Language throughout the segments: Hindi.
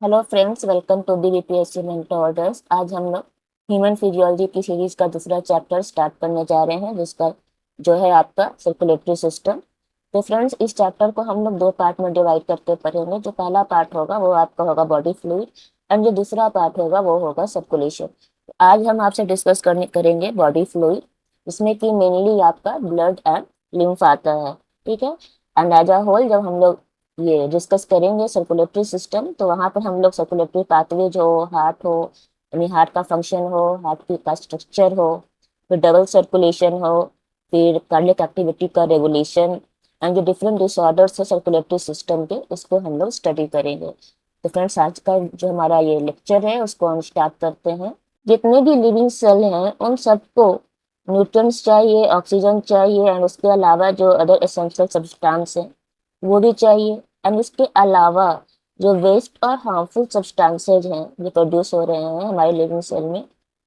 Hello friends, welcome to the BPSC mentor orders. आज हम लोग ह्यूमन फिजियोलॉजी की सीरीज का दूसरा चैप्टर स्टार्ट करने जा रहे हैं, जिसका जो है आपका सर्कुलेटरी सिस्टम। तो फ्रेंड्स, इस चैप्टर को हम लोग दो पार्ट में डिवाइड करके पढ़ेंगे। जो पहला पार्ट होगा वो आपका होगा बॉडी फ्लूइड, एंड जो दूसरा पार्ट होगा वो होगा सर्कुलेशन। आज हम आपसे डिस्कस करेंगे बॉडी फ्लूइड, जिसमें कि मेनली आपका ब्लड एंड लिम्फ आता है। ठीक है। एंड एज अ होल जब हम लोग ये डिस्कस करेंगे सर्कुलेटरी सिस्टम, तो वहां पर हम लोग सर्कुलेटरी पाथवे जो हार्ट हो, यानी हार्ट का फंक्शन हो, हार्ट की का स्ट्रक्चर हो, फिर डबल सर्कुलेशन हो, फिर कार्डियक एक्टिविटी का रेगुलेशन, एंड जो डिफरेंट डिसऑर्डर्स है सर्कुलेटरी सिस्टम के, उसको हम लोग स्टडी करेंगे। तो फ्रेंड्स, आज का जो हमारा ये लेक्चर है उसको हम स्टार्ट करते हैं। जितने भी लिविंग सेल हैं उन सबको न्यूट्रिएंट्स चाहिए, ऑक्सीजन चाहिए, एंड उसके अलावा जो अदर एसेंशियल सब्सटेंस है वो भी चाहिए। एंड इसके अलावा जो वेस्ट और हार्मफुल सब्सटेंसेज हैं जो प्रोड्यूस हो रहे हैं हमारे लिविंग सेल में,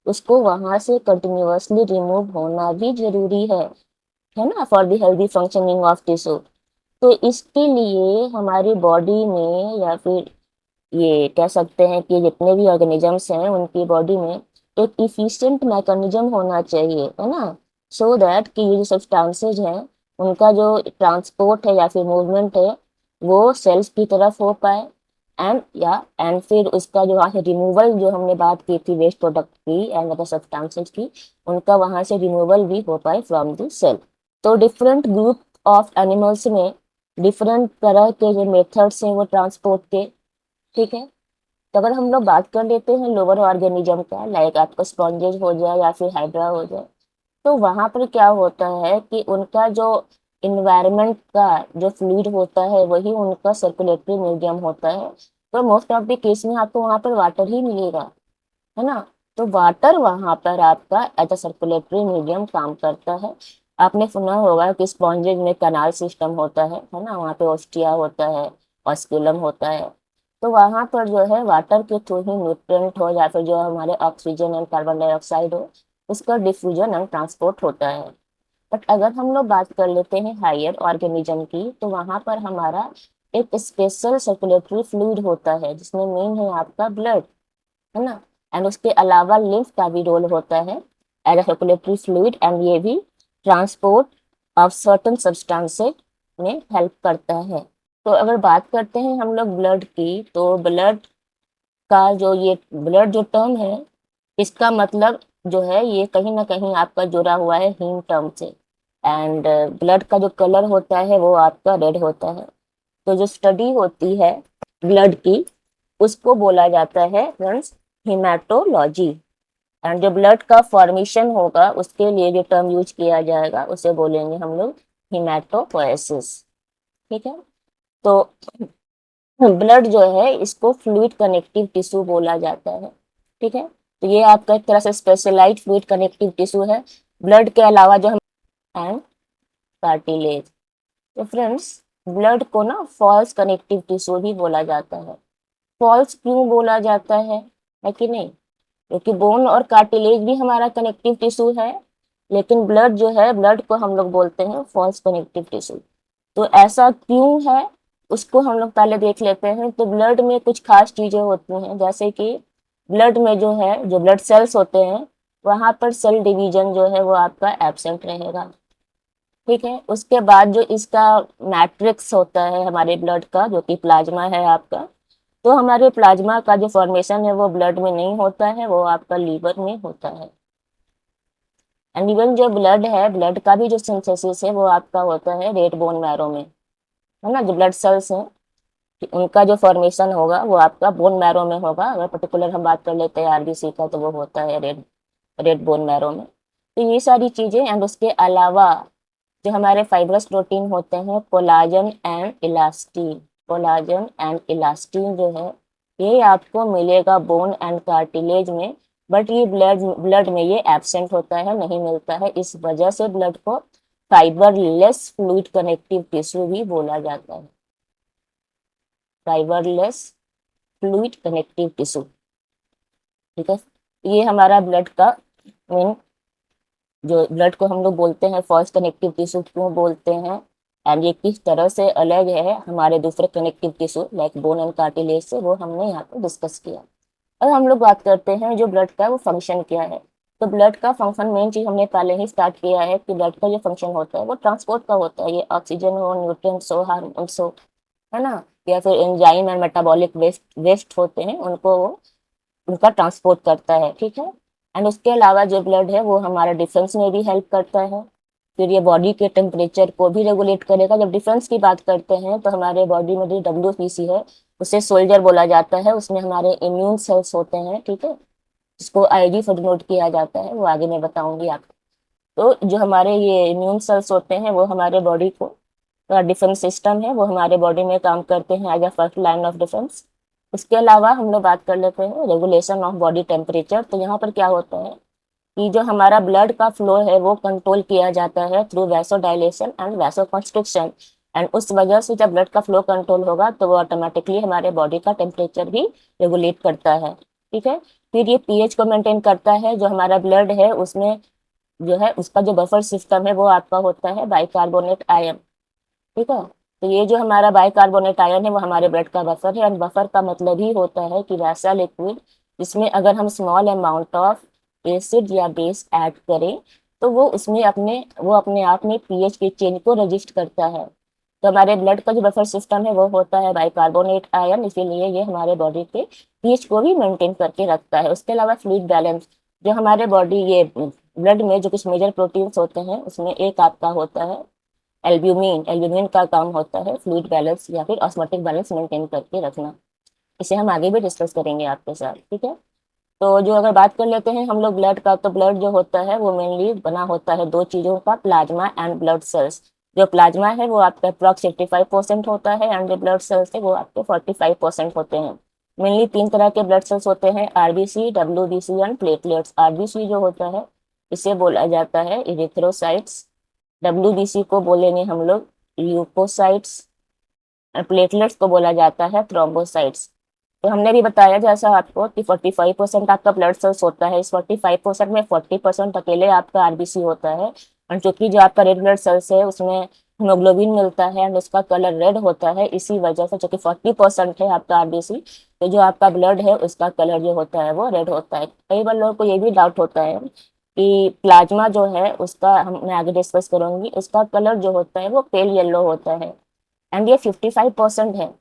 उसको वहां से कंटिन्यूअसली रिमूव होना भी जरूरी है ना, for the healthy functioning of tissue. तो इसके लिए हमारी बॉडी में, या फिर ये कह सकते हैं कि जितने भी ऑर्गेनिजम्स हैं उनकी बॉडी में एक इफिशिएंट मैकेनिज्म होना चाहिए, है ना, सो दैट कि ये जो सब्सटेंसेज हैं उनका जो ट्रांसपोर्ट है या फिर मूवमेंट है वो सेल्स की तरफ हो पाए। एंड फिर उसका जो वहाँ से रिमूवल, जो हमने बात की थी वेस्ट प्रोडक्ट की एंड अदर सब्सटेंसेज की, उनका वहाँ से रिमूवल भी हो पाए फ्रॉम द सेल। तो डिफरेंट ग्रुप ऑफ एनिमल्स में डिफरेंट तरह के जो मेथड्स हैं वो ट्रांसपोर्ट के। ठीक है। तो अगर हम लोग बात कर लेते हैं लोअर ऑर्गेनिज्म का, लाइक आपका स्पॉन्जेज हो जाए या फिर हाइड्रा हो जाए, तो वहां पर क्या होता है कि उनका जो इन्वायरमेंट का जो फ्लूइड होता है वही उनका सर्कुलेटरी मीडियम होता है। तो मोस्ट ऑफ द केस में आपको वहां पर वाटर ही मिलेगा, है ना। तो वाटर वहां पर आपका एज अ सर्कुलेटरी मीडियम काम करता है। आपने सुना होगा कि स्पॉन्जेज में कैनाल सिस्टम होता है ना, वहाँ पे ऑस्टिया होता है, ऑस्क्यूलम होता है। तो वहां पर जो है वाटर के थ्रू ही न्यूट्रिएंट हो या फिर जो हमारे ऑक्सीजन एंड कार्बन डाइऑक्साइड हो, उसका डिफ्यूजन एंड ट्रांसपोर्ट होता है। बट अगर हम लोग बात कर लेते हैं हायर ऑर्गेनिज्म की, तो वहां पर हमारा एक स्पेशल सर्कुलेटरी फ्लूइड होता है जिसमें मेन है आपका ब्लड, है ना। एंड उसके अलावा लिम्फ का भी रोल होता है as a circulatory fluid, and ये भी ट्रांसपोर्ट ऑफ सर्टेन सब्सटेंसेस में हेल्प करता है। तो अगर बात करते हैं हम लोग ब्लड की, तो ब्लड का जो ये ब्लड जो टर्म है, इसका मतलब जो है ये कहीं ना कहीं आपका जुड़ा हुआ है हीम टर्म से। एंड ब्लड का जो कलर होता है वो आपका रेड होता है। तो जो स्टडी होती है ब्लड की, उसको बोला जाता है फ्रेंड्स हिमेटोलॉजी। एंड जो ब्लड का फॉर्मेशन होगा उसके लिए जो टर्म यूज किया जाएगा उसे बोलेंगे हम लोग हिमेटोपोएसिस। ठीक है। तो ब्लड जो है इसको फ्लूइड कनेक्टिव टिश्यू बोला जाता है। ठीक है। तो ये आपका एक तरह से स्पेशलाइज्ड फ्लूइड कनेक्टिव टिश्यू है। ब्लड के अलावा जो हम एंड कार्टिलेज। तो फ्रेंड्स, ब्लड को ना फॉल्स कनेक्टिव टिश्यू भी बोला जाता है। फॉल्स क्यों बोला जाता है कि नहीं, क्योंकि बोन और कार्टिलेज भी हमारा कनेक्टिव टिश्यू है, लेकिन ब्लड जो है, ब्लड को हम लोग बोलते हैं फॉल्स कनेक्टिव टिश्यू। तो ऐसा क्यों है उसको हम लोग पहले देख लेते हैं। तो ब्लड में कुछ खास चीजें होती हैं, जैसे कि ब्लड में जो है जो ब्लड सेल्स होते हैं वहां पर सेल डिवीजन जो है वो आपका एब्सेंट रहेगा। ठीक है। उसके बाद जो इसका मैट्रिक्स होता है हमारे ब्लड का, जो कि प्लाज्मा है आपका, तो हमारे प्लाज्मा का जो फॉर्मेशन है वो ब्लड में नहीं होता है, वो आपका लीवर में होता है। एंड इवन जो ब्लड है, ब्लड का भी जो सिंथेसिस है वो आपका होता है रेड बोन मैरो में, है ना। जो ब्लड सेल्स हैं उनका जो फॉर्मेशन होगा वो आपका बोन मैरो में होगा। अगर पर्टिकुलर हम बात कर लेते हैं आरबीसी का, तो वो होता है रेड रेड बोन मैरो में। तो ये सारी चीजें, एंड उसके अलावा जो हमारे फाइब्रस प्रोटीन होते हैं collagen and elastin, collagen and elastin जो है ये आपको मिलेगा बोन एंड कार्टिलेज में। बट ये ब्लड ब्लड में ये एब्सेंट होता है, नहीं मिलता है। इस वजह से ब्लड को फाइबरलेस फ्लूइड कनेक्टिव टिश्यू भी बोला जाता है, फाइबरलेस फ्लूइड कनेक्टिव टिश्यू। ठीक है। ये हमारा ब्लड का मेन, जो ब्लड को हम लोग बोलते हैं फर्स्ट कनेक्टिव टिश्यू क्यों बोलते हैं, एंड ये किस तरह से अलग है हमारे दूसरे connective tissue like bone and cartilage से, वो हमने यहाँ पे डिस्कस किया। अब हम लोग बात करते हैं जो ब्लड का वो फंक्शन क्या है। तो ब्लड का फंक्शन मेन चीज हमने पहले ही स्टार्ट किया है कि ब्लड का जो फंक्शन होता है वो ट्रांसपोर्ट का होता है। ये ऑक्सीजन हो, न्यूट्रिएंट्स हो, हार्मोन्स हो, है ना, या फिर enzyme and metabolic waste waste होते हैं, उनको वो उनका ट्रांसपोर्ट करता है, ठीक है। एंड उसके अलावा जो ब्लड है वो हमारा डिफेंस में भी हेल्प करता है। फिर ये बॉडी के टेम्परेचर को भी रेगुलेट करेगा। जब डिफेंस की बात करते हैं तो हमारे बॉडी में जो WBC है उसे सोल्जर बोला जाता है, उसमें हमारे इम्यून सेल्स होते हैं, ठीक है, जिसको IG से डिनोट किया जाता है, वो आगे मैं बताऊंगी आपको। तो जो हमारे ये इम्यून सेल्स होते हैं वो हमारे बॉडी को डिफेंस सिस्टम है, वो हमारे बॉडी में काम करते हैं as a first line of defence. उसके अलावा हम लोग बात कर लेते हैं रेगुलेशन ऑफ बॉडी टेम्परेचर। तो यहाँ पर क्या होता है कि जो हमारा ब्लड का फ्लो है वो कंट्रोल किया जाता है थ्रू वैसोडाइलेशन एंड वैसोकंस्ट्रिक्शन। एंड उस वजह से जब ब्लड का फ्लो कंट्रोल होगा तो वो ऑटोमेटिकली हमारे बॉडी का टेम्परेचर भी रेगुलेट करता है, ठीक है। फिर ये pH को मेंटेन करता है। जो हमारा ब्लड है उसमें जो है उसका जो बफर सिस्टम है वो आपका होता है बाइकार्बोनेट आयन, ठीक है। तो ये जो हमारा बाइकार्बोनेट आयन है वो हमारे ब्लड का बफर है। एंड बफर का मतलब ही होता है कि वैसा लिक्विड जिसमें अगर हम स्मॉल अमाउंट ऑफ एसिड या बेस ऐड करें तो वो अपने आप में pH के चेंज को रजिस्ट करता है। तो हमारे ब्लड का जो बफर सिस्टम है वो होता है बाइकार्बोनेट आयन, इसीलिए ये हमारे बॉडी के pH को भी मेंटेन करके रखता है। उसके अलावा फ्लूइड बैलेंस, जो हमारे बॉडी ये ब्लड में जो कुछ मेजर प्रोटीन्स होते हैं उसमें एक आपका होता है एल्ब्यूमिन। एल्ब्यूमिन का काम होता है फ्लूइड बैलेंस या फिर ऑस्मोटिक बैलेंस मेंटेन करके रखना। इसे हम आगे भी डिस्कस करेंगे आपके साथ, ठीक है। तो जो अगर बात कर लेते हैं हम लोग ब्लड का, तो ब्लड जो होता है वो मेनली बना होता है दो चीजों का, प्लाज्मा एंड ब्लड सेल्स। जो प्लाज्मा है वो आपका अप्रॉक्स 85% होता है एंड जो ब्लड सेल्स है वो आपके 45% होते हैं। मेनली तीन तरह के ब्लड सेल्स होते हैं, RBC, WBC and platelets. RBC जो होता है इसे बोला जाता है इरिथ्रोसाइट्स, WBC को बोलेंगे हम लोग ल्यूकोसाइट्स, प्लेटलेट्स को बोला जाता है थ्रोम्बोसाइट्स। तो हमने भी बताया जैसा आपको कि 45% आपका ब्लड सेल्स होता है। इस 45% में 40% अकेले आपका RBC होता है। और चूंकि जो आपका रेड ब्लड सेल्स है उसमें हीमोग्लोबिन मिलता है एंड उसका कलर रेड होता है, इसी वजह से चूंकि 40% है आपका RBC, तो जो आपका ब्लड है उसका कलर जो होता है वो रेड होता है। कई बार लोगों को ये भी डाउट होता है कि प्लाज्मा जो है उसका मैं आगे डिस्कस करूंगी, उसका कलर जो होता है वो पेल येलो होता है एंड ये 55% है,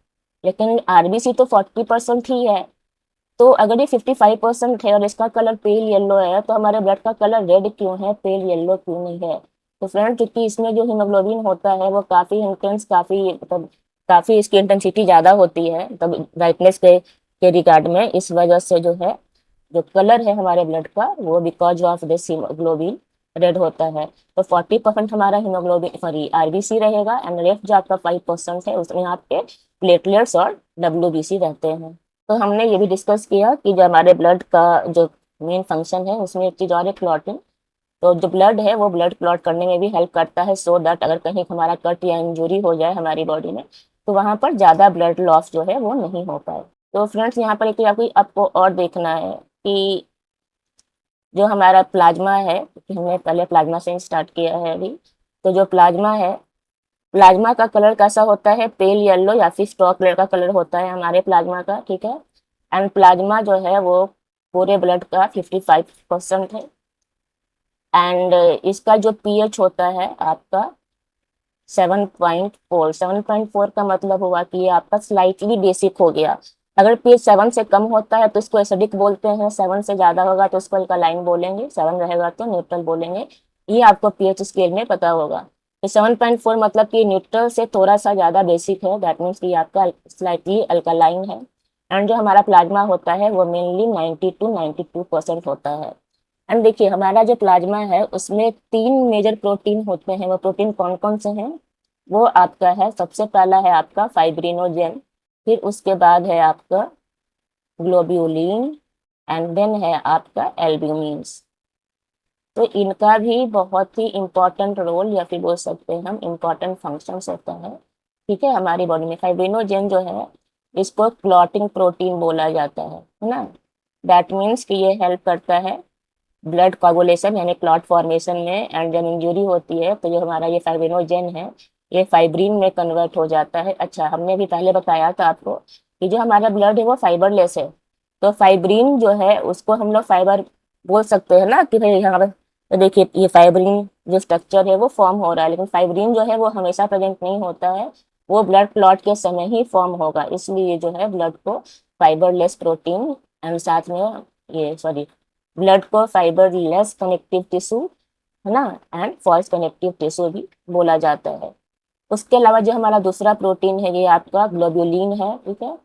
लेकिन RBC तो 40% ही है। तो अगर ये 55% है और इसका कलर पेल येलो है तो हमारे ब्लड का कलर रेड क्यों है, पेल येलो क्यों नहीं है? तो फ्रेंड क्योंकि इसमें जो हीमोग्लोबिन होता है वो काफी इंटेंस, काफी इसकी इंटेंसिटी ज्यादा होती है तब ब्राइटनेस के रिगार्ड में। इस वजह से जो है जो कलर है हमारे ब्लड का वो because of this haemoglobin red होता है। तो 40% हमारा हीमोग्लोबिन सॉरी RBC रहेगा एंड रेस्ट जो आपका 5% है उसमें आपके प्लेटलेट्स और WBC रहते हैं। तो हमने ये भी डिस्कस किया कि जो हमारे ब्लड का जो मेन फंक्शन है उसमें एक चीज़ और है क्लॉटिंग। तो जो ब्लड है वो ब्लड क्लॉट करने में भी हेल्प करता है, सो दैट अगर कहीं हमारा कट या इंजरी हो जाए हमारी बॉडी में तो वहाँ पर ज़्यादा ब्लड लॉस जो है वो नहीं हो पाए। तो फ्रेंड्स यहाँ पर एक आपको और देखना है कि जो हमारा प्लाज्मा है, क्योंकि हमने पहले प्लाज्मा से स्टार्ट किया है अभी, तो जो प्लाज्मा है, प्लाज्मा का कलर कैसा होता है, पेल येलो या फिर स्टॉक कलर का कलर होता है हमारे प्लाज्मा का, ठीक है। एंड प्लाज्मा जो है वो पूरे ब्लड का 55% है। एंड इसका जो pH होता है आपका 7.4। 7.4 का मतलब हुआ कि ये आपका स्लाइटली बेसिक हो गया। अगर pH 7 से कम होता है तो इसको एसिडिक बोलते हैं, 7 से ज्यादा होगा तो उसको अल्कालाइन बोलेंगे, 7 रहेगा तो न्यूट्रल बोलेंगे। ये आपको pH स्केल में पता होगा। तो 7.4 मतलब कि न्यूट्रल से थोड़ा सा ज्यादा बेसिक है, दैट मीन्स कि आपका स्लाइटली अल्कालाइन है। एंड जो हमारा प्लाज्मा होता है वो मेनली 90 to 92% होता है। एंड देखिए हमारा जो प्लाज्मा है उसमें तीन मेजर प्रोटीन होते हैं। वो प्रोटीन कौन कौन से हैं? वो आपका है, सबसे पहला है आपका फाइब्रिनोजेन, फिर उसके बाद है आपका ग्लोब्यूलिन एंड देन है आपका एल्ब्यूमिन्स। तो इनका भी बहुत ही इम्पोर्टेंट रोल या फिर बोल सकते हैं हम इम्पोर्टेंट फंक्शंस होता है, ठीक है, हमारी बॉडी में। फाइब्रिनोजेन जो है इसको क्लॉटिंग प्रोटीन बोला जाता है ना। दैट मीन्स कि ये हेल्प करता है ब्लड कोगुलेशन यानी क्लॉट फॉर्मेशन में। एंड जब इंजरी होती है तो जो हमारा ये फाइब्रिनोजेन है ये फाइब्रिन में कन्वर्ट हो जाता है। अच्छा, हमने भी पहले बताया था आपको कि जो हमारा ब्लड है वो फाइबरलेस है, तो फाइब्रिन जो है उसको हम लोग फाइबर बोल सकते हैं ना कि भाई यहाँ पर तो देखिए ये फाइब्रिन जो स्ट्रक्चर है वो फॉर्म हो रहा है, लेकिन फाइब्रिन जो है वो हमेशा प्रेजेंट नहीं होता है, वो ब्लड क्लॉट के समय ही फॉर्म होगा, इसलिए जो है ब्लड को फाइबरलेस प्रोटीन एंड साथ में ये सॉरी ब्लड को फाइबरलेस कनेक्टिव टिश्यू है ना एंड फॉल्स कनेक्टिव टिश्यू भी बोला जाता है। उसके अलावा जो हमारा दूसरा प्रोटीन है ये आपका ग्लोब्यूलिन है, ठीक है,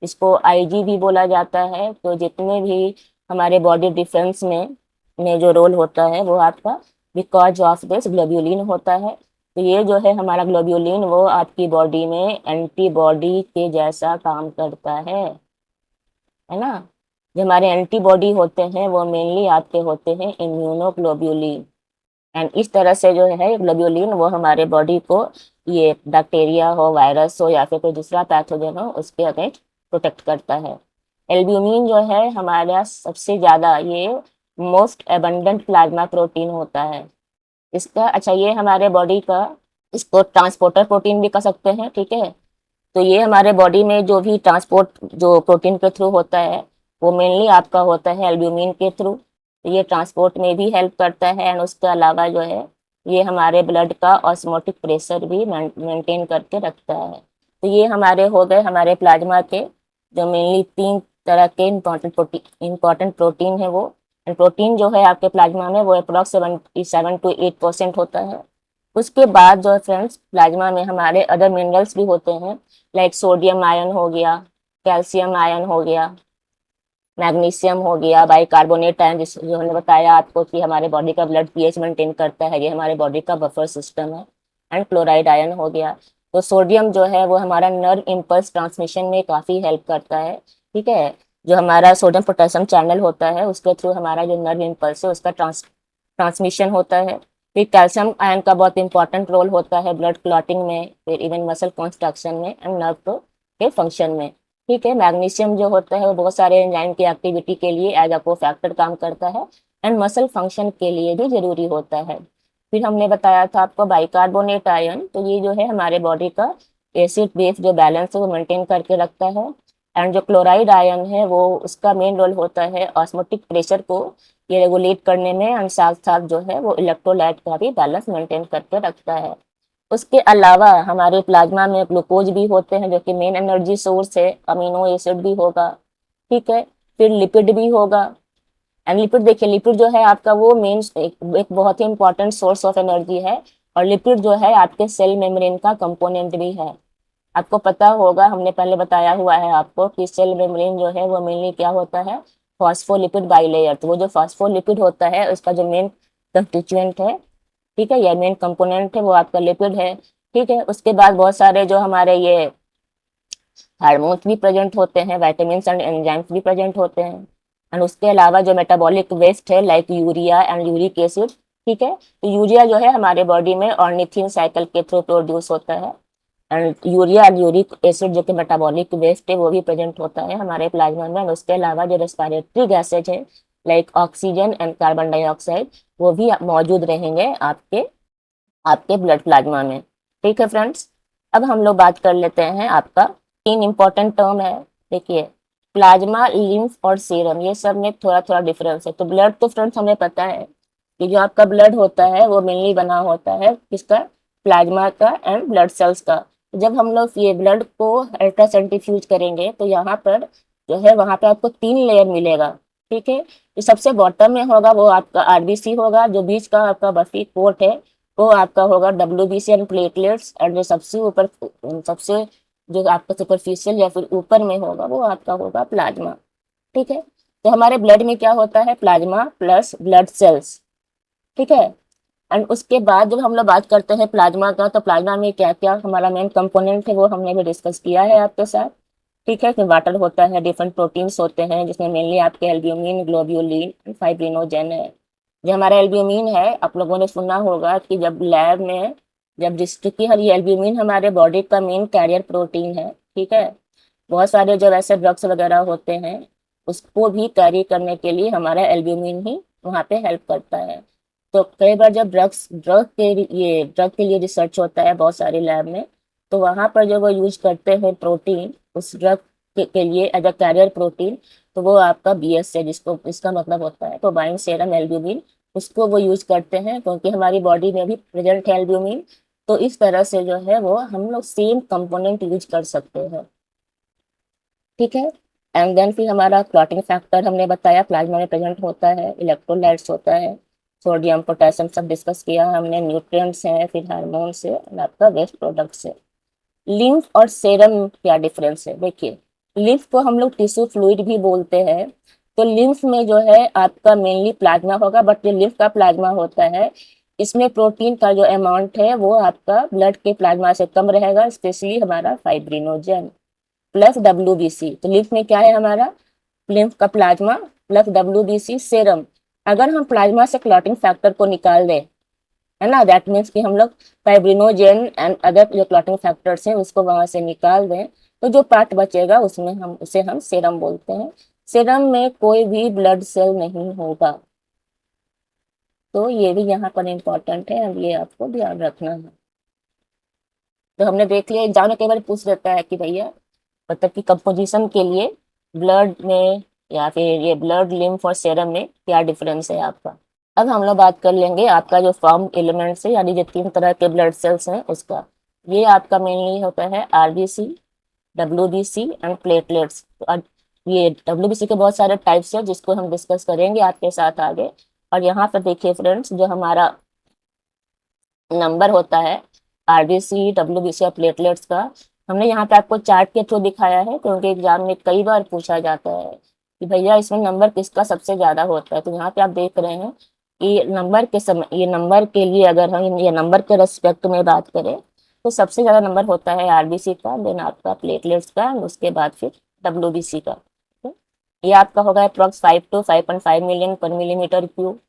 इसको आईजी भी बोला जाता है। तो जितने भी हमारे बॉडी डिफेंस में जो रोल होता है वो आपका बिकॉज ऑफ दिस ग्लोब्यूलिन होता है। तो ये जो है हमारा ग्लोब्यूलिन वो आपकी बॉडी में एंटीबॉडी के जैसा काम करता है ना। जो हमारे एंटीबॉडी होते हैं वो मेनली आपके होते हैं इम्यूनोग्लोब्यूलिन, एंड इस तरह से जो है ग्लोब्यूलिन वो हमारे बॉडी को ये बैक्टीरिया हो, वायरस हो या फिर कोई दूसरा पैथोजन हो उसके अगेंस्ट प्रोटेक्ट करता है। एल्ब्यूमिन जो है हमारा सबसे ज़्यादा ये मोस्ट एबंडेंट प्लाज्मा प्रोटीन होता है इसका। अच्छा, ये हमारे बॉडी का इसको ट्रांसपोर्टर प्रोटीन भी कह सकते हैं, ठीक है। तो ये हमारे बॉडी में जो भी ट्रांसपोर्ट जो प्रोटीन के थ्रू होता है वो मेनली आपका होता है एल्ब्यूमिन के थ्रू, तो ये ट्रांसपोर्ट में भी हेल्प करता है एंड उसके अलावा जो है ये हमारे ब्लड का ऑस्मोटिक प्रेशर भी मेंटेन करके रखता है। तो ये हमारे हो गए हमारे प्लाज्मा के जो मेनली 3 तरह के इम्पॉर्टेंट प्रोटीन है वो। एंड प्रोटीन जो है आपके प्लाज्मा में वो अप्रॉक्स 77 to 8% होता है। उसके बाद जो है फ्रेंड्स प्लाज्मा में हमारे अदर मिनरल्स भी होते हैं, लाइक सोडियम आयन हो गया, कैल्शियम आयन हो गया, मैग्नीशियम हो गया, बाइकार्बोनेट आयन जिस जो हमने बताया आपको कि हमारे बॉडी का ब्लड पीएच मेंटेन करता है, ये हमारे बॉडी का बफर सिस्टम है। एंड क्लोराइड आयन हो गया। तो सोडियम जो है वो हमारा नर्व इम्पल्स ट्रांसमिशन में काफ़ी हेल्प करता है, ठीक है। जो हमारा सोडियम पोटेशियम चैनल होता है उसके थ्रू हमारा जो नर्व इम्पल्स है उसका ट्रांसमिशन होता है। फिर कैल्शियम आयन का बहुत इंपॉर्टेंट रोल होता है ब्लड क्लॉटिंग में, फिर इवन मसल कंस्ट्रक्शन में एंड नर्व के फंक्शन में, ठीक है। मैग्नीशियम जो होता है वो बहुत सारे एंजाइम की एक्टिविटी के लिए एज अ कोफैक्टर काम करता है एंड मसल फंक्शन के लिए भी जरूरी होता है। फिर हमने बताया था आपको बाइकार्बोनेट आयन, तो ये जो है हमारे बॉडी का एसिड बेस जो बैलेंस है वो मेंटेन करके रखता है। एंड जो क्लोराइड आयन है वो उसका मेन रोल होता है ऑस्मोटिक प्रेशर को ये रेगुलेट करने में एंड साथ साथ जो है वो इलेक्ट्रोलाइट का भी बैलेंस मेंटेन करके रखता है। उसके अलावा हमारे प्लाज्मा में ग्लूकोज भी होते हैं जो कि मेन एनर्जी सोर्स है, अमीनो एसिड भी होगा, ठीक है। फिर लिपिड भी होगा। एंड लिपिड देखिए, लिपिड जो है आपका वो मेन एक बहुत ही इंपॉर्टेंट सोर्स ऑफ एनर्जी है, और लिपिड जो है आपके सेल मेम्ब्रेन का कंपोनेंट भी है। आपको पता होगा हमने पहले बताया हुआ है आपको कि सेल मेम्ब्रेन जो है वो मेनली क्या होता है, फॉस्फोलिपिड बाइलेयर। तो वो जो फॉस्फोलिपिड होता है उसका जो मेन कंस्टिट्यूएंट है, ठीक है, या मेन कंपोनेंट है वो आपका लिपिड है, ठीक है। उसके बाद बहुत सारे जो हमारे ये हार्मोन्स भी प्रेजेंट होते हैं, विटामिन एंड एंजाइम्स भी प्रेजेंट होते हैं। एंड उसके अलावा जो मेटाबॉलिक वेस्ट है like urea and uric acid, ठीक है। तो यूरिया जो है हमारे बॉडी में ऑर्निथिन साइकिल के थ्रू प्रोड्यूस होता है, and urea and uric acid जो कि मेटाबॉलिक वेस्ट है वो भी प्रेजेंट होता है हमारे प्लाज्मा में। उसके अलावा जो रेस्पिरेटरी गैसेज है like oxygen and carbon dioxide वो भी मौजूद रहेंगे आपके आपके ब्लड प्लाज्मा में, ठीक है फ्रेंड्स। अब हम लोग बात कर लेते हैं आपका 3 इंपॉर्टेंट टर्म है। देखिए प्लाज्मा, लिम्फ और सीरम, ये सब में थोड़ा थोड़ा डिफरेंस है। तो ब्लड तो फ्रेंड्स हमें पता है कि जो आपका ब्लड होता है वो मेनली बना होता है किसका, प्लाज्मा का एंड ब्लड सेल्स का। जब हम लोग ये ब्लड को अल्ट्रा सेंट्रीफ्यूज करेंगे तो यहाँ पर जो है वहाँ पे आपको 3 लेयर मिलेगा, ठीक है। जो सबसे बॉटम में होगा वो आपका आरबीसी होगा, जो बीच का आपका बफी कोट है वो आपका होगा डब्ल्यूबीसी एंड प्लेटलेट्स, और जो सबसे ऊपर सबसे जो आपका सुपरफिशियल या फिर ऊपर में होगा वो आपका होगा प्लाज्मा, ठीक है। तो हमारे ब्लड में क्या होता है, प्लाज्मा प्लस ब्लड सेल्स, ठीक है। एंड उसके बाद जब हम लोग बात करते हैं प्लाज्मा का, तो प्लाज्मा में क्या क्या हमारा मेन कंपोनेंट है वो हमने भी डिस्कस किया है आपके साथ, ठीक है। कि वाटर होता है, डिफरेंट प्रोटीन्स होते हैं जिसमें मेनली आपके एल्ब्यूमिन, ग्लोब्यूलिन, फाइब्रिनोजेन है। जो हमारा एल्ब्यूमिन है आप लोगों ने सुना होगा कि जब लैब में जब जिस क्योंकि हर ये एल्ब्यूमिन हमारे बॉडी का मेन कैरियर प्रोटीन है, ठीक है। बहुत सारे जब ऐसे ड्रग्स वगैरह होते हैं उसको भी कैरी करने के लिए हमारा एल्ब्यूमिन ही वहाँ पे हेल्प करता है। तो कई बार जब ड्रग के लिए रिसर्च होता है बहुत सारे लैब में, तो वहां पर जो वो यूज करते हैं प्रोटीन उस ड्रग के लिए एज अ कैरियर प्रोटीन, तो वो आपका बीएस है, जिसको इसका मतलब होता है बोवाइन सेरम एल्ब्यूमिन। उसको वो यूज करते हैं क्योंकि हमारी बॉडी में भी प्रेजेंट है एल्ब्यूमिन। तो इस तरह से जो है वो हम लोग सेम कंपोनेंट यूज कर सकते हैं। ठीक है। एंड देन फिर हमारा क्लॉटिंग फैक्टर हमने बताया प्लाज्मा में प्रेजेंट होता है, इलेक्ट्रोलाइट्स होता है, सोडियम पोटेशियम सब डिस्कस किया हमने, न्यूट्रिएंट्स हैं, फिर हार्मोन्स है और आपका वेस्ट प्रोडक्ट्स है। लिम्फ और सेरम क्या डिफरेंस है देखिए। लिम्फ को हम लोग टिश्यू फ्लूइड भी बोलते हैं। तो लिम्फ में जो है आपका मेनली प्लाज्मा होगा, बट जो लिम्फ का प्लाज्मा होता है इसमें प्रोटीन का जो अमाउंट है वो आपका ब्लड के प्लाज्मा से कम रहेगा, स्पेशली हमारा फाइब्रिनोजन प्लस डब्ल्यूबीसी। तो लिम्फ में क्या है हमारा, लिम्फ का प्लाज्मा प्लस डब्ल्यूबीसी सेरम। अगर हम प्लाज्मा से क्लॉटिंग फैक्टर को निकाल दें, है ना, दैट मीन्स कि हम लोग फाइब्रिनोजेन एंड अदर जो क्लॉटिंग फैक्टर्स हैं उसको वहां से निकाल दें, तो जो पार्ट बचेगा उसमें हम सेरम बोलते हैं। सेरम में कोई भी ब्लड सेल नहीं होगा। तो ये भी यहाँ पर इम्पोर्टेंट है, अब ये आपको ध्यान रखना है। तो हमने देख लिया, एग्जाम में कई बार पूछ देता है कि भैया मतलब कि कंपोजिशन के लिए ब्लड में या फिर ये ब्लड लिम्फ और सेरम में क्या डिफरेंस है आपका। अब हम लोग बात कर लेंगे आपका जो फॉर्म एलिमेंट्स है, यानी जो 3 तरह के ब्लड सेल्स हैं उसका। ये आपका मेनली होता है आरबीसी, डब्ल्यूबीसी एंड प्लेटलेट्स। तो अब ये डब्ल्यूबीसी के बहुत सारे टाइप्स हैं जिसको हम डिस्कस करेंगे आपके साथ आगे। और यहाँ पर देखिए फ्रेंड्स, जो हमारा नंबर होता है आरबीसी, डब्ल्यूबीसी और प्लेटलेट्स का, हमने यहाँ पे आपको चार्ट के थ्रू दिखाया है क्योंकि एग्जाम में कई बार पूछा जाता है कि भैया इसमें नंबर किसका सबसे ज्यादा होता है। तो यहाँ पे आप देख रहे हैं कि नंबर के समय, ये नंबर के लिए अगर हम ये नंबर के रेस्पेक्ट में बात करें तो सबसे ज्यादा नंबर होता है आरबीसी का, देन आपका प्लेटलेट्स का, उसके बाद फिर डब्ल्यूबीसी का। ये आपका होगा अप्रॉक्स 5 to 5.5 मिलियन पर मिलीमीटर क्यूब।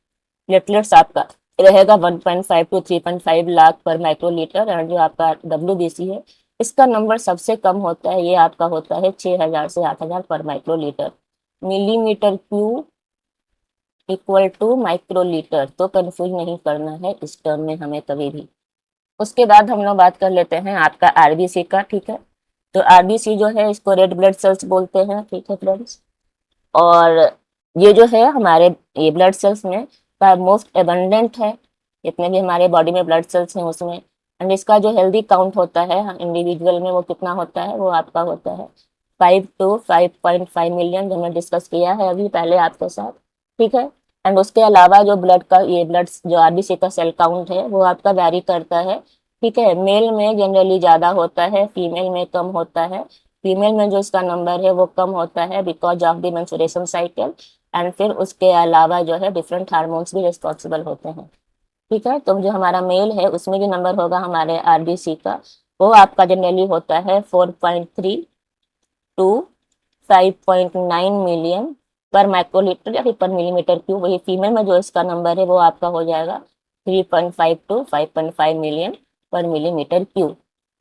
प्लेटलेट्स आपका रहेगा 1.5 to 3.5 लाख पर माइक्रोलीटर। और जो आपका डब्ल्यूबीसी है इसका नंबर सबसे कम होता है, ये आपका होता है 6,000 से 8,000 पर microlitre. Millimetre cube equal to microlitre, तो कंफ्यूज नहीं करना है इस टर्म में हमें कभी भी। उसके बाद हम लोग बात कर लेते हैं आपका आरबीसी का। ठीक है। तो आरबीसी जो है इसको रेड ब्लड सेल्स बोलते हैं। ठीक है फ्रेंड्स। और ये जो है हमारे ये ब्लड सेल्स में का मोस्ट एबंडेंट है, जितने भी हमारे बॉडी में ब्लड सेल्स हैं उसमें। एंड इसका जो हेल्दी काउंट होता है इंडिविजुअल में वो कितना होता है, वो आपका होता है 5 to 5.5 मिलियन, जो हमने डिस्कस किया है अभी पहले आपके साथ। ठीक है। एंड उसके अलावा जो ब्लड का ये ब्लड जो आरबीसी का सेल काउंट है वो आपका वैरी करता है। ठीक है। मेल में जनरली ज्यादा होता है, फीमेल में कम होता है। फीमेल में जो इसका नंबर है वो कम होता है because of the menstruation cycle. And फिर उसके अलावा जो है डिफरेंट हार्मोन्स भी रिस्पॉन्सिबल होते हैं। ठीक है। तो जो हमारा मेल है उसमें जो नंबर होगा हमारे आरबीसी का वो आपका जनरली होता है 4.3 to 5.9 मिलियन पर माइक्रोलीटर या फिर पर मिलीमीटर क्यूब। वही फीमेल में जो इसका नंबर है वो आपका हो जाएगा 3.5 to 5.5 मिलियन पर मिलीमीटर क्यूब।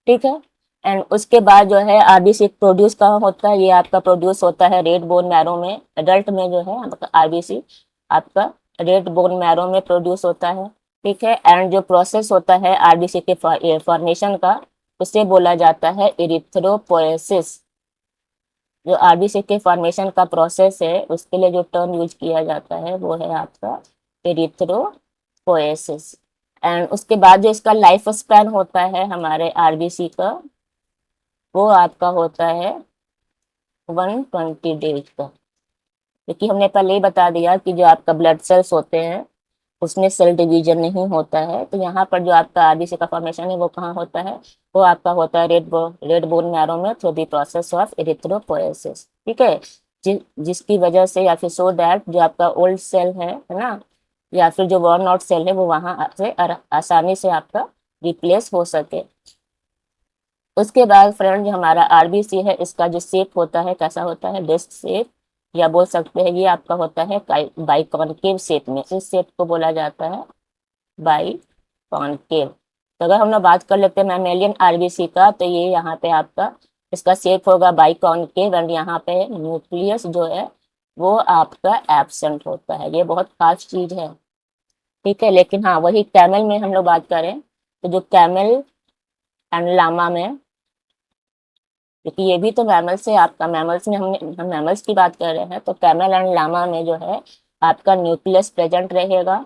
ठीक है। एंड उसके बाद जो है आरबीसी प्रोड्यूस कहाँ होता है, ये आपका प्रोड्यूस होता है रेड बोन मैरो में। एडल्ट में जो है आपका आरबीसी आपका रेड बोन मैरो में प्रोड्यूस होता है। ठीक है। एंड जो प्रोसेस होता है आरबीसी के फॉर्मेशन का उसे बोला जाता है इरिथ्रोपोएसिस। जो आरबीसी के फॉर्मेशन का प्रोसेस है उसके लिए जो टर्म यूज किया जाता है वो है आपका एरिथ्रोपोएसिस। एंड उसके बाद जो इसका लाइफ स्पैन होता है हमारे आरबीसी का वो आपका होता है 120 डेज का। क्योंकि हमने पहले ही बता दिया कि जो आपका ब्लड सेल्स होते हैं उसमें सेल डिवीजन नहीं होता है। तो यहाँ पर जो आपका आरबीसी का फॉर्मेशन है वो कहाँ होता है, वो आपका होता है रेड बोन मैरो में through the process of erythropoiesis. ठीक है। जिसकी वजह से या फिर सो दैट जो आपका ओल्ड सेल है ना, या फिर जो वर्न आउट सेल है वो वहां से आसानी से आपका रिप्लेस हो सके। उसके बाद फ्रेंड जो हमारा आरबीसी है इसका जो शेप होता है कैसा होता है, डिस्क शेप, या बोल सकते हैं ये आपका होता है बाइकॉनकेव शेप में। इस शेप को बोला जाता है बाइकॉनकेव। तो अगर हम लोग बात कर लेते हैं मैमेलियन आरबीसी का, तो ये यहाँ पे आपका इसका शेप होगा बाइकॉनकेव। एंड यहाँ पे न्यूक्लियस जो है वो आपका एब्सेंट होता है। ये बहुत खास चीज है। ठीक है। लेकिन हाँ, वही कैमल में हम लोग बात करें तो जो कैमल एंड लामा में, क्योंकि ये भी तो मैमल से, आपका मैमल्स में हम मैमल्स की बात कर रहे हैं, तो कैमल एंड लामा में जो है आपका न्यूक्लियस प्रेजेंट रहेगा।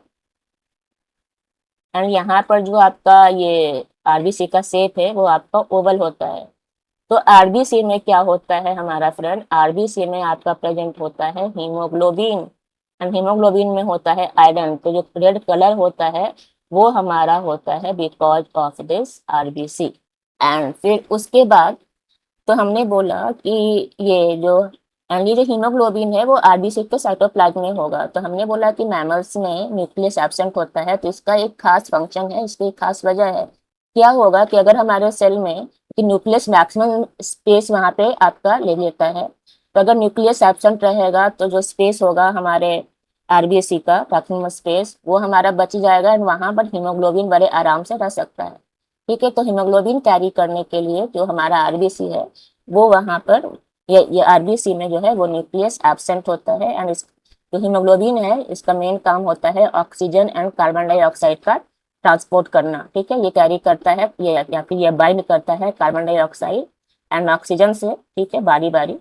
एंड यहाँ पर जो आपका ये आरबीसी का शेप है वो आपका ओवल होता है। तो आरबीसी में क्या होता है हमारा फ्रेंड, आरबीसी में आपका प्रेजेंट होता है हीमोग्लोबिन, एंड हीमोग्लोबिन में होता है आयरन। तो जो रेड कलर होता है वो हमारा होता है because of this RBC. And फिर उसके बाद तो हमने बोला कि ये जो, एंड ये जो हीमोग्लोबिन है वो आरबीसी के साइटोप्लाज्म में होगा। तो हमने बोला कि मैमल्स में न्यूक्लियस एब्सेंट होता है, तो इसका एक खास फंक्शन है, इसकी एक खास वजह है। क्या होगा कि अगर हमारे सेल में कि न्यूक्लियस मैक्सिमम स्पेस वहाँ पे आपका ले लेता है, तो अगर न्यूक्लियस एब्सेंट रहेगा तो जो स्पेस होगा हमारे आरबीसी का मैक्सिमम स्पेस वो हमारा बच जाएगा, एंड वहाँ पर हीमोग्लोबिन बड़े आराम से रह सकता है। ठीक है। तो हीमोग्लोबिन कैरी करने के लिए जो हमारा आरबीसी है वो वहाँ पर, ये आरबीसी में जो है वो न्यूक्लियस एब्सेंट होता है। एंड इस जो हीमोग्लोबिन है इसका मेन काम होता है ऑक्सीजन एंड कार्बन डाइऑक्साइड का ट्रांसपोर्ट करना। ठीक है। ये कैरी करता है ये, या फिर ये बाइंड करता है कार्बन डाइऑक्साइड एंड ऑक्सीजन से। ठीक है। बारी बारी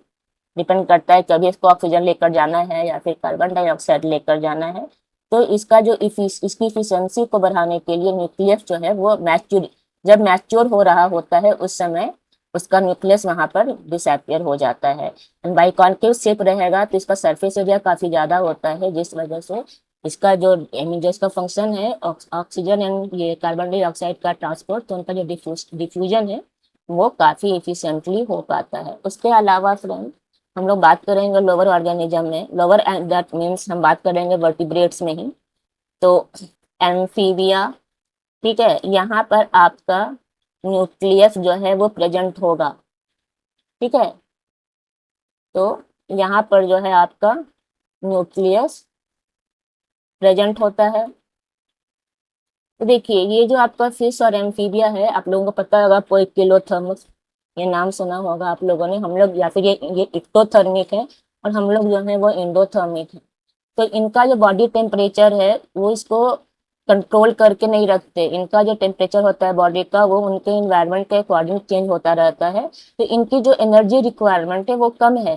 डिपेंड करता है, कभी इसको ऑक्सीजन लेकर जाना है या फिर कार्बन डाइऑक्साइड लेकर जाना है। तो इसका जो इसकी इफिशियंसी को बढ़ाने के लिए न्यूक्लियस जो है वो मैच्योर, जब मैच्योर हो रहा होता है उस समय उसका न्यूक्लियस वहां पर डिसअपियर हो जाता है। एंड बाइकॉन्केव शेप रहेगा तो इसका सरफेस एरिया काफी ज्यादा होता है, जिस वजह से इसका जो जो इसका फंक्शन है ऑक्सीजन एंड ये कार्बन डाइऑक्साइड का ट्रांसपोर्ट, तो उनका जो डिफ्यूजन है वो काफी इफिशियंटली हो पाता है। उसके अलावा फ्रेंड हम लोग बात करेंगे लोअर ऑर्गेनिज्म में, लोअर एंड दैट मीन्स हम बात करेंगे वर्टिब्रेट्स में ही। तो एम्फीबिया, ठीक है, यहाँ पर आपका न्यूक्लियस जो है वो प्रेजेंट होगा। ठीक है। तो यहाँ पर जो है आपका न्यूक्लियस प्रेजेंट होता है। तो देखिए ये जो आपका फिश और एम्फीबिया है, आप लोगों को पता होगा पोइकिलोथर्मस, ये नाम सुना होगा आप लोगों ने। हम लोग या फिर ये एक्टोथर्मिक है और हम लोग जो है वो एंडोथर्मिक है। तो इनका जो बॉडी टेम्परेचर है वो इसको कंट्रोल करके नहीं रखते। इनका जो टेम्परेचर होता है बॉडी का वो उनके इन्वायरमेंट के अकॉर्डिंग चेंज होता रहता है। तो इनकी जो एनर्जी रिक्वायरमेंट है वो कम है।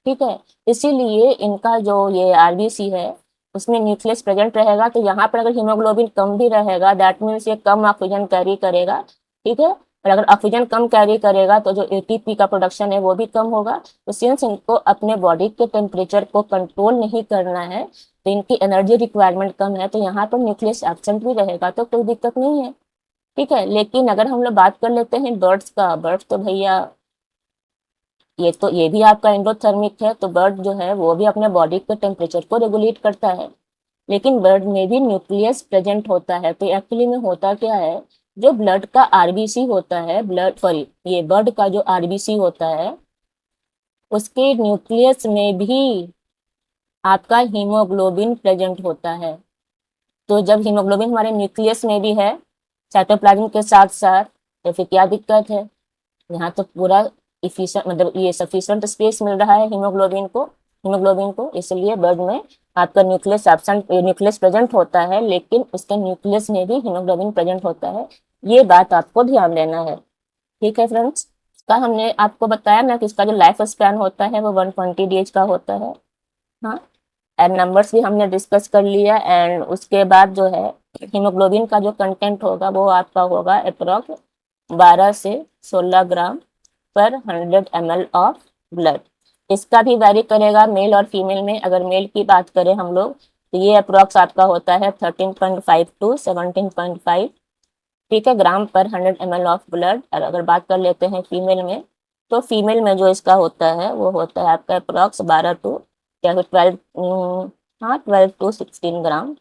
ठीक है। इसीलिए इनका जो ये आरबीसी है उसमें न्यूक्लियस प्रेजेंट रहेगा। तो यहाँ पर अगर हीमोग्लोबिन कम भी रहेगा दैट मीन्स ये कम ऑक्सीजन कैरी करेगा। ठीक है। और अगर ऑक्सीजन कम कैरी करेगा तो जो एटीपी का प्रोडक्शन है वो भी कम होगा। तो सिंस इनको अपने बॉडी के टेम्परेचर को कंट्रोल नहीं करना है तो इनकी एनर्जी रिक्वायरमेंट कम है, तो यहाँ पर न्यूक्लियस एब्सेंट भी रहेगा तो कोई दिक्कत नहीं है। ठीक है। लेकिन अगर हम लोग बात कर लेते हैं बर्ड्स का, बर्ड्स तो भैया ये भी आपका एंडोथर्मिक है, तो बर्ड जो है वो भी अपने बॉडी के टेम्परेचर को रेगुलेट करता है। लेकिन बर्ड में भी न्यूक्लियस प्रेजेंट होता है। तो एक्चुअली में होता क्या है, जो ब्लड का आरबीसी होता है, ब्लड सॉरी ये बर्ड का जो आरबीसी होता है उसके न्यूक्लियस में भी आपका हीमोग्लोबिन प्रेजेंट होता है। तो जब हीमोग्लोबिन हमारे न्यूक्लियस में भी है साइटोप्लाज्म के साथ साथ, तो फिर क्या दिक्कत है, यहाँ तो पूरा इफिशिएंट मतलब ये सफिशिएंट स्पेस मिल रहा है हीमोग्लोबिन को, इसलिए ब्लड में आपका न्यूक्लियस एब्सेंट, न्यूक्लियस प्रेजेंट होता है लेकिन उसके न्यूक्लियस में भी हीमोग्लोबिन प्रेजेंट होता है। ये बात आपको ध्यान देना है। ठीक है फ्रेंड्स। इसका हमने आपको बताया ना कि इसका जो लाइफ स्पैन होता है वो 120 डेज का होता है। हाँ। एंड नंबर्स भी हमने डिस्कस कर लिया। एंड उसके बाद जो है हीमोग्लोबिन का जो कंटेंट होगा वो आपका होगा अप्रोक्स 12 से 16 ग्राम पर 100 ml ऑफ ब्लड। इसका भी वैरी करेगा मेल और फीमेल में। अगर मेल की बात करें हम लोग तो ये अप्रोक्स आपका होता है 13.5 टू 17.5, ठीक है, ग्राम पर 100 ml ऑफ ब्लड। और अगर बात कर लेते हैं फीमेल में तो फीमेल में जो इसका होता है वो होता है आपका अप्रोक्स 12 टू या फिर 12, हाँ 12 टू 16 ग्राम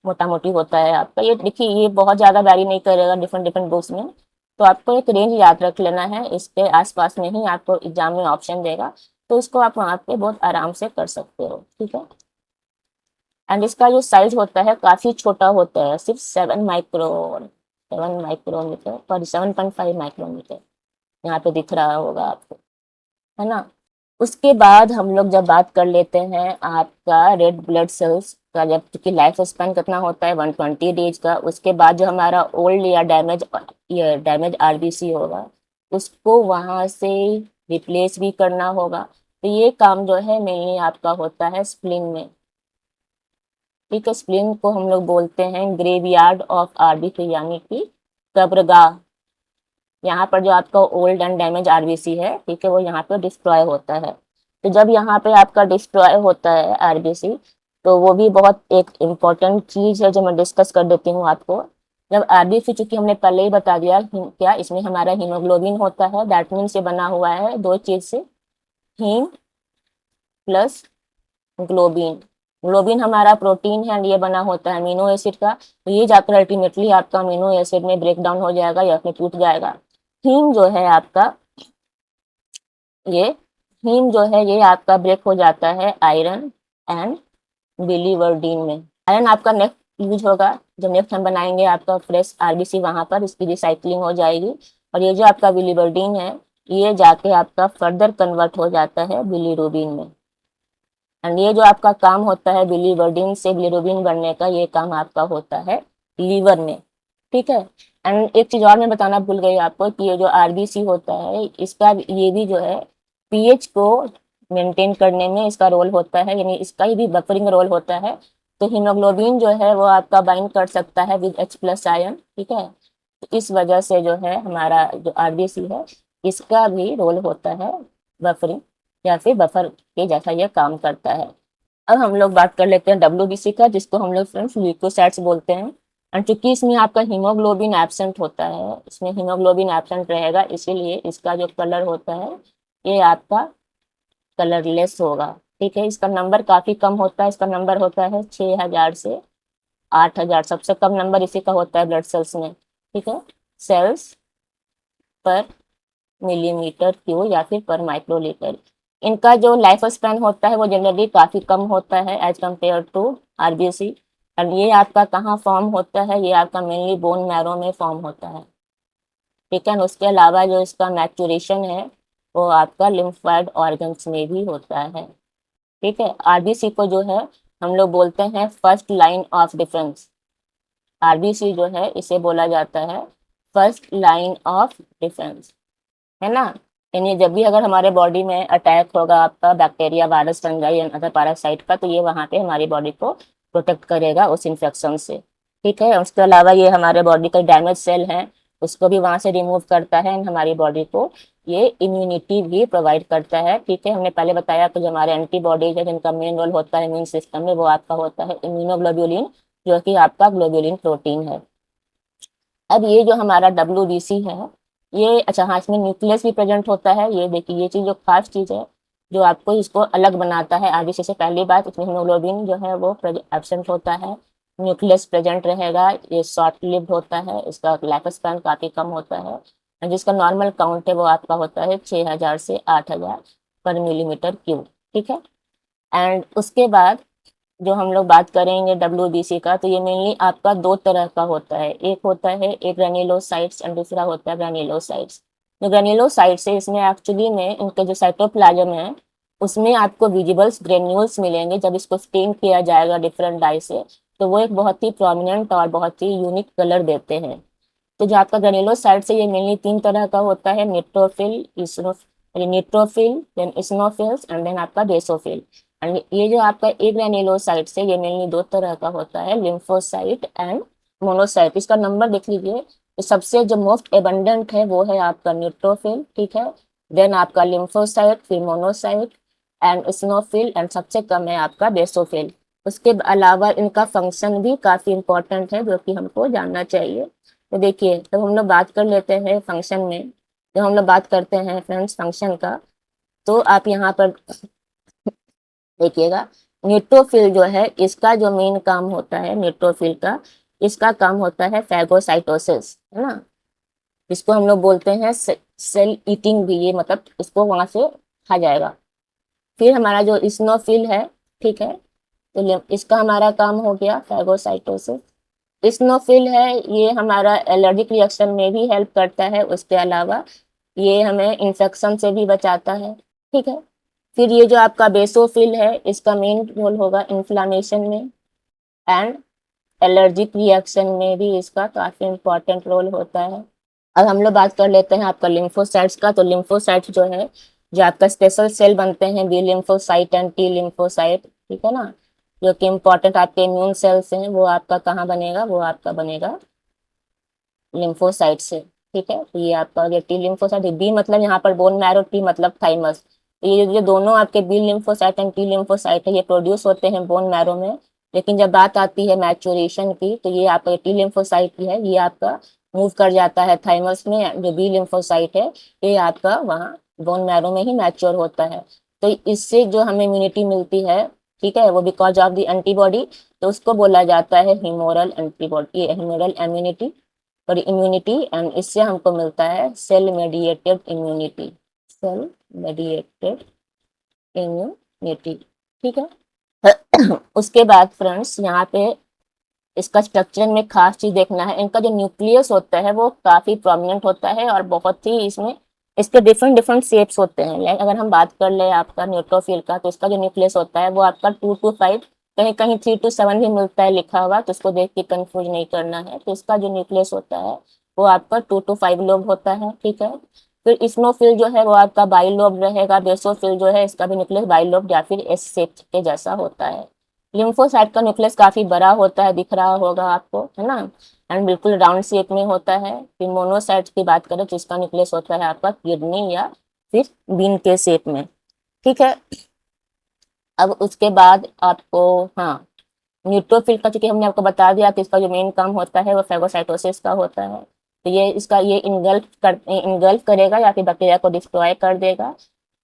मोटा मोटी होता है आपका। ये देखिए ये बहुत ज़्यादा वैरी नहीं करेगा डिफरेंट डिफरेंट बुक्स में। तो आपको एक रेंज याद रख लेना है, इसके आसपास में ही आपको एग्जाम में ऑप्शन देगा, तो इसको आप वहाँ पे बहुत आराम से कर सकते हो। ठीक है। एंड इसका जो साइज होता है काफ़ी छोटा होता है, सिर्फ 7 माइक्रोमीटर सॉरी 7.5 माइक्रोमीटर यहाँ पे दिख रहा होगा आपको, है ना। उसके बाद हम लोग जब बात कर लेते हैं आपका रेड ब्लड सेल्स का, जब क्योंकि लाइफ स्पैन कितना होता है 120 डेज का, उसके बाद जो हमारा ओल्ड या डैमेज आरबीसी होगा उसको वहां से रिप्लेस भी करना होगा। तो ये काम जो है मेनली आपका होता है स्प्लीन में। ठीक है, स्प्लीन को हम लोग बोलते हैं ग्रेवयार्ड ऑफ आरबीसी, यानी कि कब्रगाह। यहाँ पर जो आपका ओल्ड एंड डैमेज आरबीसी है, ठीक है, वो यहाँ पे डिस्ट्रॉय होता है। तो जब यहाँ पे आपका डिस्ट्रॉय होता है आरबीसी, तो वो भी बहुत एक इम्पोर्टेंट चीज है जो मैं डिस्कस कर देती हूँ आपको। जब आरबीसी, चूंकि हमने पहले ही बता दिया क्या इसमें हमारा हीमोग्लोबिन होता है, दैट मीन्स ये बना हुआ है दो चीज से, हीम प्लस ग्लोबिन। ग्लोबिन हमारा प्रोटीन है, ये बना होता है अमीनो एसिड का। तो ये जाकर अल्टीमेटली आपका अमीनो एसिड में ब्रेक डाउन हो जाएगा या फिर टूट जाएगा। हीम जो है आपका, ये हीम जो है ये आपका ब्रेक हो जाता है आयरन एंड बिलीवर्डिन में। आयरन आपका नेक्स्ट यूज होगा जब नेक्स्ट हम बनाएंगे आपका फ्रेश आरबीसी, वहां पर इसकी रिसाइकलिंग हो जाएगी। और ये जो आपका बिलीवर्डिन है, ये जाके आपका फर्दर कन्वर्ट हो जाता है बिलीरुबिन में। एंड ये जो आपका काम होता है बिलीवर्डिन से बिलीरुबिन बनने का, ये काम आपका होता है लीवर में। ठीक है। एंड एक चीज और मैं बताना भूल गई आपको कि ये जो आरबीसी होता है, इसका ये भी जो है पीएच को मेंटेन करने में इसका रोल होता है, यानी इसका ही भी बफरिंग रोल होता है। तो हीमोग्लोबिन जो है वो आपका बाइंड कर सकता है विद H प्लस आयन। ठीक है, तो इस वजह से जो है हमारा जो आरबीसी है, इसका भी रोल होता है बफरिंग या फिर बफर के जैसा ये काम करता है। अब हम लोग बात कर लेते हैं डब्ल्यूबीसी का, जिसको हम लोग फ्रेंड्स ल्यूकोसाइट्स बोलते हैं। एंड चूंकि इसमें आपका हीमोग्लोबिन एब्सेंट होता है, इसमें हीमोग्लोबिन एब्सेंट रहेगा, इसीलिए इसका जो कलर होता है ये आपका कलरलेस होगा। ठीक है, इसका नंबर काफी कम होता है, इसका नंबर होता है 6000 से 8000, सबसे कम नंबर इसी का होता है ब्लड सेल्स में। ठीक है, सेल्स पर मिलीमीटर क्यूब या फिर पर माइक्रोलीटर। इनका जो लाइफ स्पैन होता है वो जनरली काफी कम होता है as compare to RBC. And ये आपका कहाँ फॉर्म होता है, ये आपका मेनली बोन मैरो में फॉर्म होता है। ठीक है, उसके अलावा जो इसका मैच्योरेशन है वो आपका लिम्फोइड ऑर्गन्स में भी होता है। ठीक है, आरबीसी को जो है हम लोग बोलते हैं first line of defence. RBC जो है इसे बोला जाता है फर्स्ट लाइन ऑफ डिफेंस, है ना। यानी जब भी अगर हमारे बॉडी में अटैक होगा आपका बैक्टीरिया, वायरस, फंजाई या अदर पैरासाइट का, तो ये वहां पे हमारी बॉडी को प्रोटेक्ट करेगा उस इन्फेक्शन से। ठीक है, उसके अलावा ये हमारे बॉडी का डैमेज सेल है उसको भी वहां से रिमूव करता है, एंड हमारी बॉडी को ये इम्यूनिटी भी प्रोवाइड करता है। ठीक है, हमने पहले बताया कि जो हमारे एंटीबॉडीज है जिनका मेन रोल होता है इम्यून सिस्टम में, वो आपका होता है इम्यूनोग्लोबुलिन, जो कि आपका ग्लोबुलिन प्रोटीन है। अब ये जो हमारा डब्ल्यूबीसी है, ये अच्छा हाँ, इसमें न्यूक्लियस भी प्रेजेंट होता है। ये देखिए, ये चीज जो खास चीज है जो आपको इसको अलग बनाता है आरबीसी से, पहली बात इसमें हीमोग्लोबिन जो है वो एब्सेंट होता है, न्यूक्लियस प्रेजेंट रहेगा, ये शॉर्ट लिव्ड होता है, इसका लाइफ स्पैन काफी कम होता है, और जिसका नॉर्मल काउंट है वो आपका होता है 6000 से 8000 पर मिलीमीटर क्यूब। ठीक है, एंड उसके बाद जो हम लोग बात करेंगे डब्ल्यूबीसी का, तो ये मेनली आपका दो तरह का होता है। एक होता है एक ग्रेन्युलोसाइट्स एंड दूसरा होता है ग्रेन्युलोसाइट्स। जो ग्रेन्युलोसाइट्स है, इसमें एक्चुअली में इनके जो साइटोप्लाज्म है उसमें आपको विजिबल्स ग्रेन्यूल्स मिलेंगे। जब इसको स्टेन किया जाएगा डिफरेंट डाई से, तो वो एक बहुत ही प्रोमिनेंट और बहुत ही यूनिक कलर देते हैं। तो जो आपका ग्रेन्युलोसाइट्स है ये मेनली तीन तरह का होता है, neutrophil, then eosinophils and then आपका बेसोफिल। एंड ये जो आपका एक ग्रेन्युलोसाइट्स है ये मेनली दो तरह का होता है, लिम्फोसाइट एंड मोनोसाइट। इसका नंबर देख लीजिए, तो सबसे जो मोस्ट एबंडेंट है वो है आपका न्यूट्रोफिल। ठीक है, देन आपका लिम्फोसाइट, फिर मोनोसाइट एंड इस्नोफिल, एंड सबसे कम है आपका बेसोफिल। उसके अलावा इनका फंक्शन भी काफी इंपॉर्टेंट है जो कि हमको जानना चाहिए। तो देखिए, तो हम लोग बात कर लेते हैं फंक्शन में। जब हम लोग बात करते हैं फ्रेंड्स फंक्शन का, तो आप यहाँ पर देखिएगा, न्यूट्रोफिल जो है इसका जो मेन काम होता है, न्यूट्रोफिल का इसका काम होता है फैगोसाइटोसिस, है ना, जिसको हम लोग बोलते हैं सेल ईटिंग भी, ये मतलब इसको वहां से खा जाएगा। फिर हमारा जो इस्नोफिल है, ठीक है, तो इसका हमारा काम हो गया फैगोसाइटोसिस। इस्नोफिल है ये हमारा एलर्जिक रिएक्शन में भी हेल्प करता है, उसके अलावा ये हमें इन्फेक्शन से भी बचाता है। ठीक है, फिर ये जो आपका बेसोफिल है, इसका मेन रोल होगा इन्फ्लामेशन में एंड एलर्जिक रिएक्शन में भी इसका काफी इंपॉर्टेंट रोल होता है। अब हम लोग बात कर लेते हैं आपका लिम्फोसाइट्स का। तो लिम्फोसाइट्स जो है, जो आपका स्पेशल सेल बनते हैं B lymphocyte and T lymphocyte, ठीक है ना, जो कि इम्पोर्टेंट आपके इम्यून सेल्स हैं, वो आपका कहाँ बनेगा, वो आपका बनेगा लिम्फोसाइट से। ठीक है, तो ये आपका ये टी लिम्फोसाइट, बी मतलब यहाँ पर बोन मैरो, टी मतलब थाइमस। तो ये दोनों आपके B lymphocyte and T lymphocyte है, ये प्रोड्यूस होते हैं बोन मैरो में। लेकिन जब बात आती है मैचुरेशन की, तो ये आपका टी लिम्फोसाइट है, ये आपका मूव कर जाता है थाइमस में। जो बी लिम्फोसाइट है, ये आपका वहाँ बोन मैरो में ही मैच्योर होता है। तो इससे जो हमें इम्यूनिटी मिलती है, ठीक है, वो बिकॉज ऑफ द एंटीबॉडी, तो उसको बोला जाता है ह्यूमोरल एंटीबॉडी, ह्यूमोरल इम्यूनिटी और इम्यूनिटी। एंड इससे हमको मिलता है cell mediated immunity, cell mediated immunity. ठीक है। उसके बाद फ्रेंड्स, यहाँ पे इसका स्ट्रक्चर में खास चीज देखना है, इनका जो न्यूक्लियस होता है वो काफी प्रोमिनेंट होता है और बहुत ही इसमें इसके डिफरेंट डिफरेंट शेप्स होते हैं। लाइक अगर हम बात कर ले आपका न्यूट्रोफिल का, तो इसका जो न्यूक्लियस होता है वो आपका 2 to 5, कहीं कहीं 3 to 7 भी मिलता है लिखा हुआ, तो उसको देख के कंफ्यूज नहीं करना है। तो इसका जो न्यूक्लियस होता है वो आपका 2 to 5 लोब होता है। ठीक है, फिर इस्नोफिल जो है वो आपका बाइलोब रहेगा। बेसोफिल जो है, इसका भी न्यूक्लियस बाइलोब या फिर एस शेप के जैसा होता है। लिम्फोसाइट का न्यूक्लियस काफी बड़ा होता है, दिख रहा होगा आपको, है ना, एंड बिल्कुल राउंड शेप में होता है। फिर मोनोसाइट की बात करें तो इसका न्यूक्लियस होता है आपका किडनी या फिर बीन के शेप में। ठीक है, अब उसके बाद आपको, हाँ, न्यूट्रोफिल का चूंकि हमने आपको बता दिया कि इसका जो मेन काम होता है वो फेगोसाइटोसिस का होता है। तो ये इनगल्फ करेगा या फिर बैक्टीरिया को डिस्ट्रॉय कर देगा।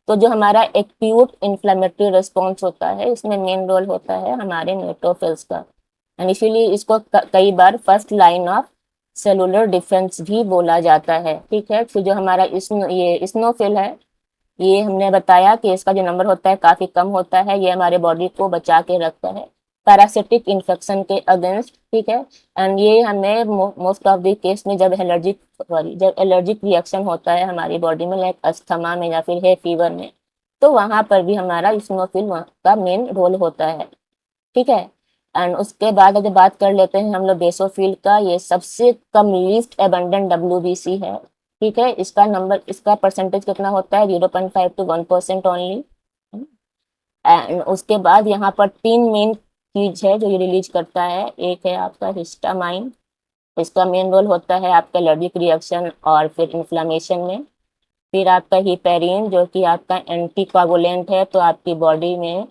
तो जो हमारा एक्यूट इन्फ्लेमेटरी रिस्पॉन्स होता है, इसमें मेन रोल होता है हमारे न्यूट्रोफिल्स का। एंड इसीलिए इसको कई बार first line of cellular defence भी बोला जाता है। ठीक है, फिर जो हमारा ये स्नोफिल है, ये हमने बताया कि इसका जो नंबर होता है काफी कम होता है। ये हमारे बॉडी को बचा के रखता है पैरासिटिक इन्फेक्शन के अगेंस्ट। ठीक है, एंड ये हमें मोस्ट ऑफ द केस में जब एलर्जिक रिएक्शन होता है हमारी बॉडी में, लाइक अस्थमा में या फिर है फीवर में, तो वहां पर भी हमारा इस्नोफिल का मेन रोल होता है। ठीक है, एंड उसके बाद अगर बात कर लेते हैं हम लोग बेसोफिल का, ये सबसे कम लीस्ट एबंडेंट डब्ल्यूबीसी है। ठीक है, इसका परसेंटेज कितना होता है, 0.5 to 1% ओनली। एंड उसके बाद यहाँ पर 3 मेन चीज है जो ये रिलीज करता है। एक है आपका हिस्टामाइन, इसका मेन रोल होता है आपका एलर्जिक रिएक्शन और फिर इन्फ्लामेशन में। फिर आपका हिपेरिन, जो कि आपका एंटी कोगुलेंट है। तो आपकी बॉडी में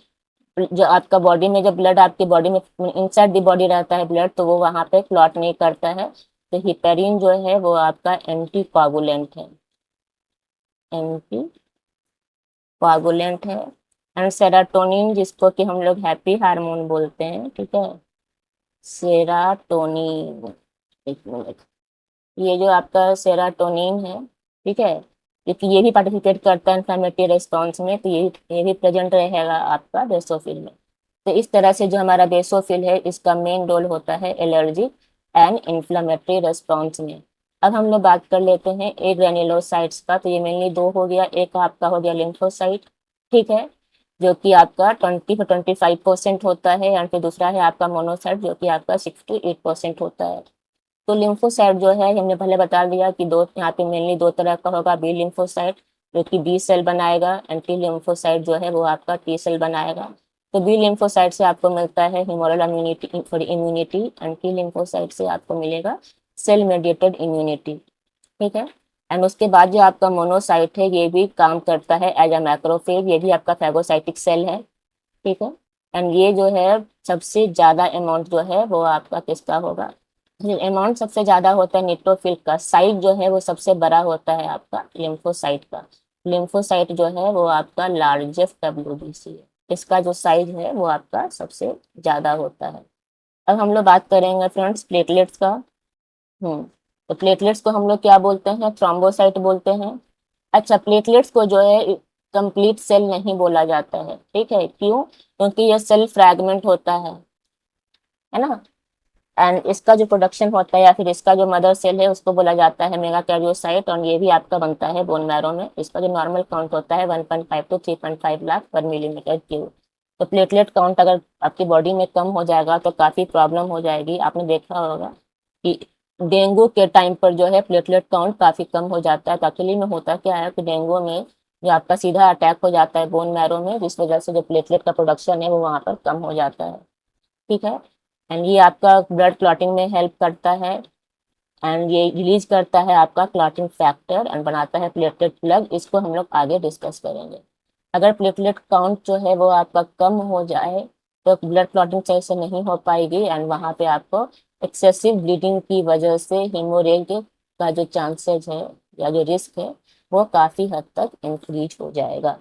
जो आपका बॉडी में जब ब्लड आपकी बॉडी में इनसाइड द बॉडी रहता है ब्लड, तो वो वहां पे क्लॉट नहीं करता है। तो हिपेरिन जो है वो आपका एंटी कोगुलेंट है, एंटी कोगुलेंट है। एंड सेराटोनिन, जिसको कि हम लोग हैप्पी हार्मोन बोलते हैं, ठीक है, सेराटोनिन, एक मिनट, ये जो आपका सेराटोनिन है, ठीक है, क्योंकि ये भी पार्टिसिपेट करता है इन्फ्लेमेटरी रिस्पॉन्स में, तो ये भी प्रेजेंट रहेगा आपका बेसोफिल में। तो इस तरह से जो हमारा बेसोफिल है, इसका मेन रोल होता है एलर्जी एंड इन्फ्लेमेटरी रिस्पॉन्स में। अब हम लोग बात कर लेते हैं एक ग्रेन्युलोसाइट्स का। तो ये मेनली दो हो गया, एक आपका हो गया लिम्फोसाइट, ठीक है, जो कि आपका 20 to 25% होता है, एंड फिर दूसरा है आपका मोनोसाइट, जो कि आपका 6 to 8% होता है। तो लिम्फोसाइट जो है, हमने पहले बता दिया कि यहाँ पे मेनली दो तरह का होगा, बी लिम्फोसाइट जो कि बी सेल बनाएगा, एंड टी लिम्फोसाइट जो है वो आपका टी सेल बनाएगा। तो बी लिम्फोसाइट से आपको मिलता है humoral immunity, sorry immunity, and T lymphocyte से आपको मिलेगा सेल मेडिएटेड इम्यूनिटी। ठीक है, एंड उसके बाद जो आपका मोनोसाइट है, ये भी काम करता है एज अ मैक्रोफेज, ये भी आपका फैगोसाइटिक सेल है। ठीक है, एंड ये जो है सबसे ज्यादा अमाउंट जो है वो आपका किसका होगा, अमाउंट सबसे ज्यादा होता है न्यूट्रोफिल का। साइज जो है वो सबसे बड़ा होता है आपका लिम्फोसाइट का। लिम्फोसाइट जो है वो आपका लार्जेस्ट डब्ल्यूबीसी है, इसका जो साइज है वो आपका सबसे ज्यादा होता है। अब हम लोग बात करेंगे फ्रेंड्स प्लेटलेट्स का। तो प्लेटलेट्स को हम लोग क्या बोलते हैं, थ्रोम्बोसाइट बोलते हैं। अच्छा, प्लेटलेट्स को जो है कंप्लीट सेल नहीं बोला जाता है, ठीक है, क्यों, क्योंकि ये सेल फ्रैगमेंट होता है ना। एंड इसका जो प्रोडक्शन होता है या फिर इसका जो मदर सेल है उसको बोला जाता है मेगाकैरियोसाइट, और ये भी आपका बनता है बोन मैरो में। इसका जो नॉर्मल काउंट होता है 1.5 टू 3.5 लाख पर मिलीमीटर क्यूब। तो प्लेटलेट काउंट अगर आपकी बॉडी में कम हो जाएगा तो काफ़ी प्रॉब्लम हो जाएगी। आपने देखा होगा कि डेंगू के टाइम पर जो है प्लेटलेट काउंट काफ़ी कम हो जाता है। तो एक्चुअली में होता क्या है कि डेंगू में जो आपका सीधा अटैक हो जाता है बोन मैरो में, जिस वजह से जो प्लेटलेट का प्रोडक्शन है वो वहाँ पर कम हो जाता है। ठीक है, एंड ये आपका ब्लड क्लॉटिंग में हेल्प करता है, एंड ये रिलीज करता है आपका क्लॉटिंग फैक्टर एंड बनाता है प्लेटलेट प्लग। इसको हम लोग आगे डिस्कस करेंगे। अगर प्लेटलेट काउंट जो है वो आपका कम हो जाए तो ब्लड क्लॉटिंग सही से नहीं हो पाएगी, एंड वहाँ पे आपको एक्सेसिव ब्लीडिंग की वजह से हेमोरेज का जो चांसेस है या जो रिस्क है वो काफ़ी हद तक इंक्रीज हो जाएगा।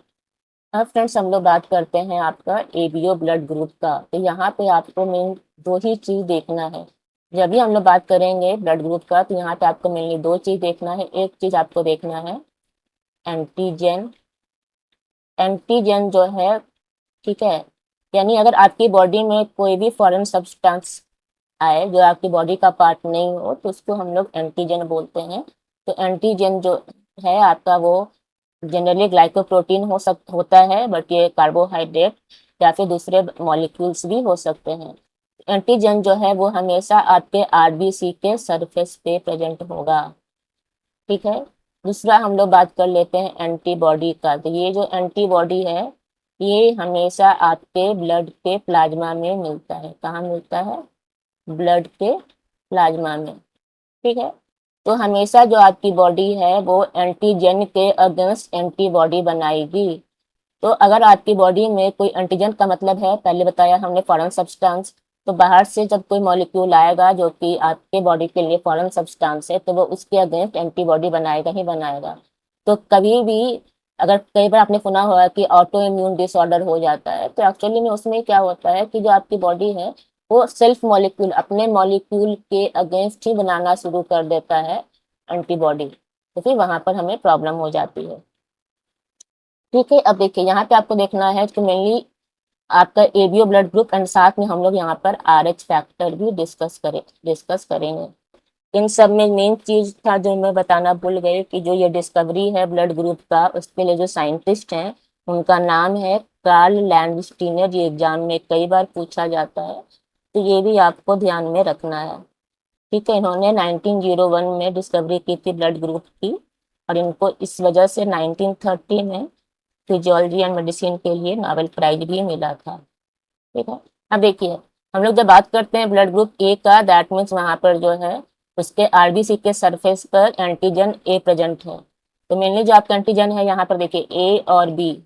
अब फ्रेंड्स हम लोग बात करते हैं आपका एबीओ ब्लड ग्रुप का। तो यहाँ पे आपको मेन दो ही चीज देखना है। जब भी हम लोग बात करेंगे ब्लड ग्रुप का तो यहाँ पे आपको मेनली दो चीज देखना है। एक चीज आपको देखना है एंटीजन। एंटीजन जो है, ठीक है, यानी अगर आपकी बॉडी में कोई भी फॉरेन सब्सटेंस आए जो आपकी बॉडी का पार्ट नहीं हो तो उसको हम लोग एंटीजन बोलते हैं। तो एंटीजन जो है आपका वो जनरली ग्लाइकोप्रोटीन होता है, बट ये कार्बोहाइड्रेट या फिर दूसरे मॉलिक्यूल्स भी हो सकते हैं। एंटीजन जो है वो हमेशा आपके आरबीसी के सरफेस पे प्रेजेंट होगा। ठीक है, दूसरा हम लोग बात कर लेते हैं एंटीबॉडी का। तो ये जो एंटीबॉडी है ये हमेशा आपके ब्लड के प्लाज्मा में मिलता है। कहाँ मिलता है? ब्लड के प्लाज्मा में। ठीक है, तो हमेशा जो आपकी बॉडी है वो एंटीजन के अगेंस्ट एंटीबॉडी बनाएगी। तो अगर आपकी बॉडी में कोई एंटीजन का मतलब है, पहले बताया हमने फॉरेन सब्सटेंस, तो बाहर से जब कोई मॉलिक्यूल आएगा जो कि आपके बॉडी के लिए फॉरेन सब्सटेंस है तो वो उसके अगेंस्ट एंटीबॉडी बनाएगा ही बनाएगा। तो कभी भी अगर कई बार आपने सुना होगा कि ऑटो इम्यून डिसऑर्डर हो जाता है, तो एक्चुअली में उसमें क्या होता है कि जो आपकी बॉडी है वो सेल्फ मॉलिक्यूल अपने मॉलिक्यूल के अगेंस्ट ही बनाना शुरू कर देता है एंटीबॉडी। तो फिर वहां पर हमें प्रॉब्लम हो जाती है। ठीक है, अब देखिए यहाँ पे आपको देखना है कि मेनली आपका एबीओ ब्लड ग्रुप एंड साथ में हम लोग यहाँ पर आरएच फैक्टर भी डिस्कस करेंगे। इन सब में मेन चीज था जो मैं बताना भूल गई कि जो ये डिस्कवरी है ब्लड ग्रुप का, उसके लिए जो साइंटिस्ट हैं उनका नाम है कार्ल लैंडस्टीनर। ये एग्जाम में कई बार पूछा जाता है, तो ये भी आपको ध्यान में रखना है। ठीक है, इन्होंने 1901 में डिस्कवरी की थी ब्लड ग्रुप की, और इनको इस वजह से 1930 में फिजियोलॉजी एंड मेडिसिन के लिए नोबेल प्राइज भी मिला था। ठीक है, अब देखिए हम लोग जब बात करते हैं ब्लड ग्रुप ए का, दैट मीन्स वहां पर जो है उसके आरबीसी के सरफेस पर एंटीजन ए प्रेजेंट है। तो मेनली जो आपका एंटीजन है यहाँ पर देखिए ए और बी।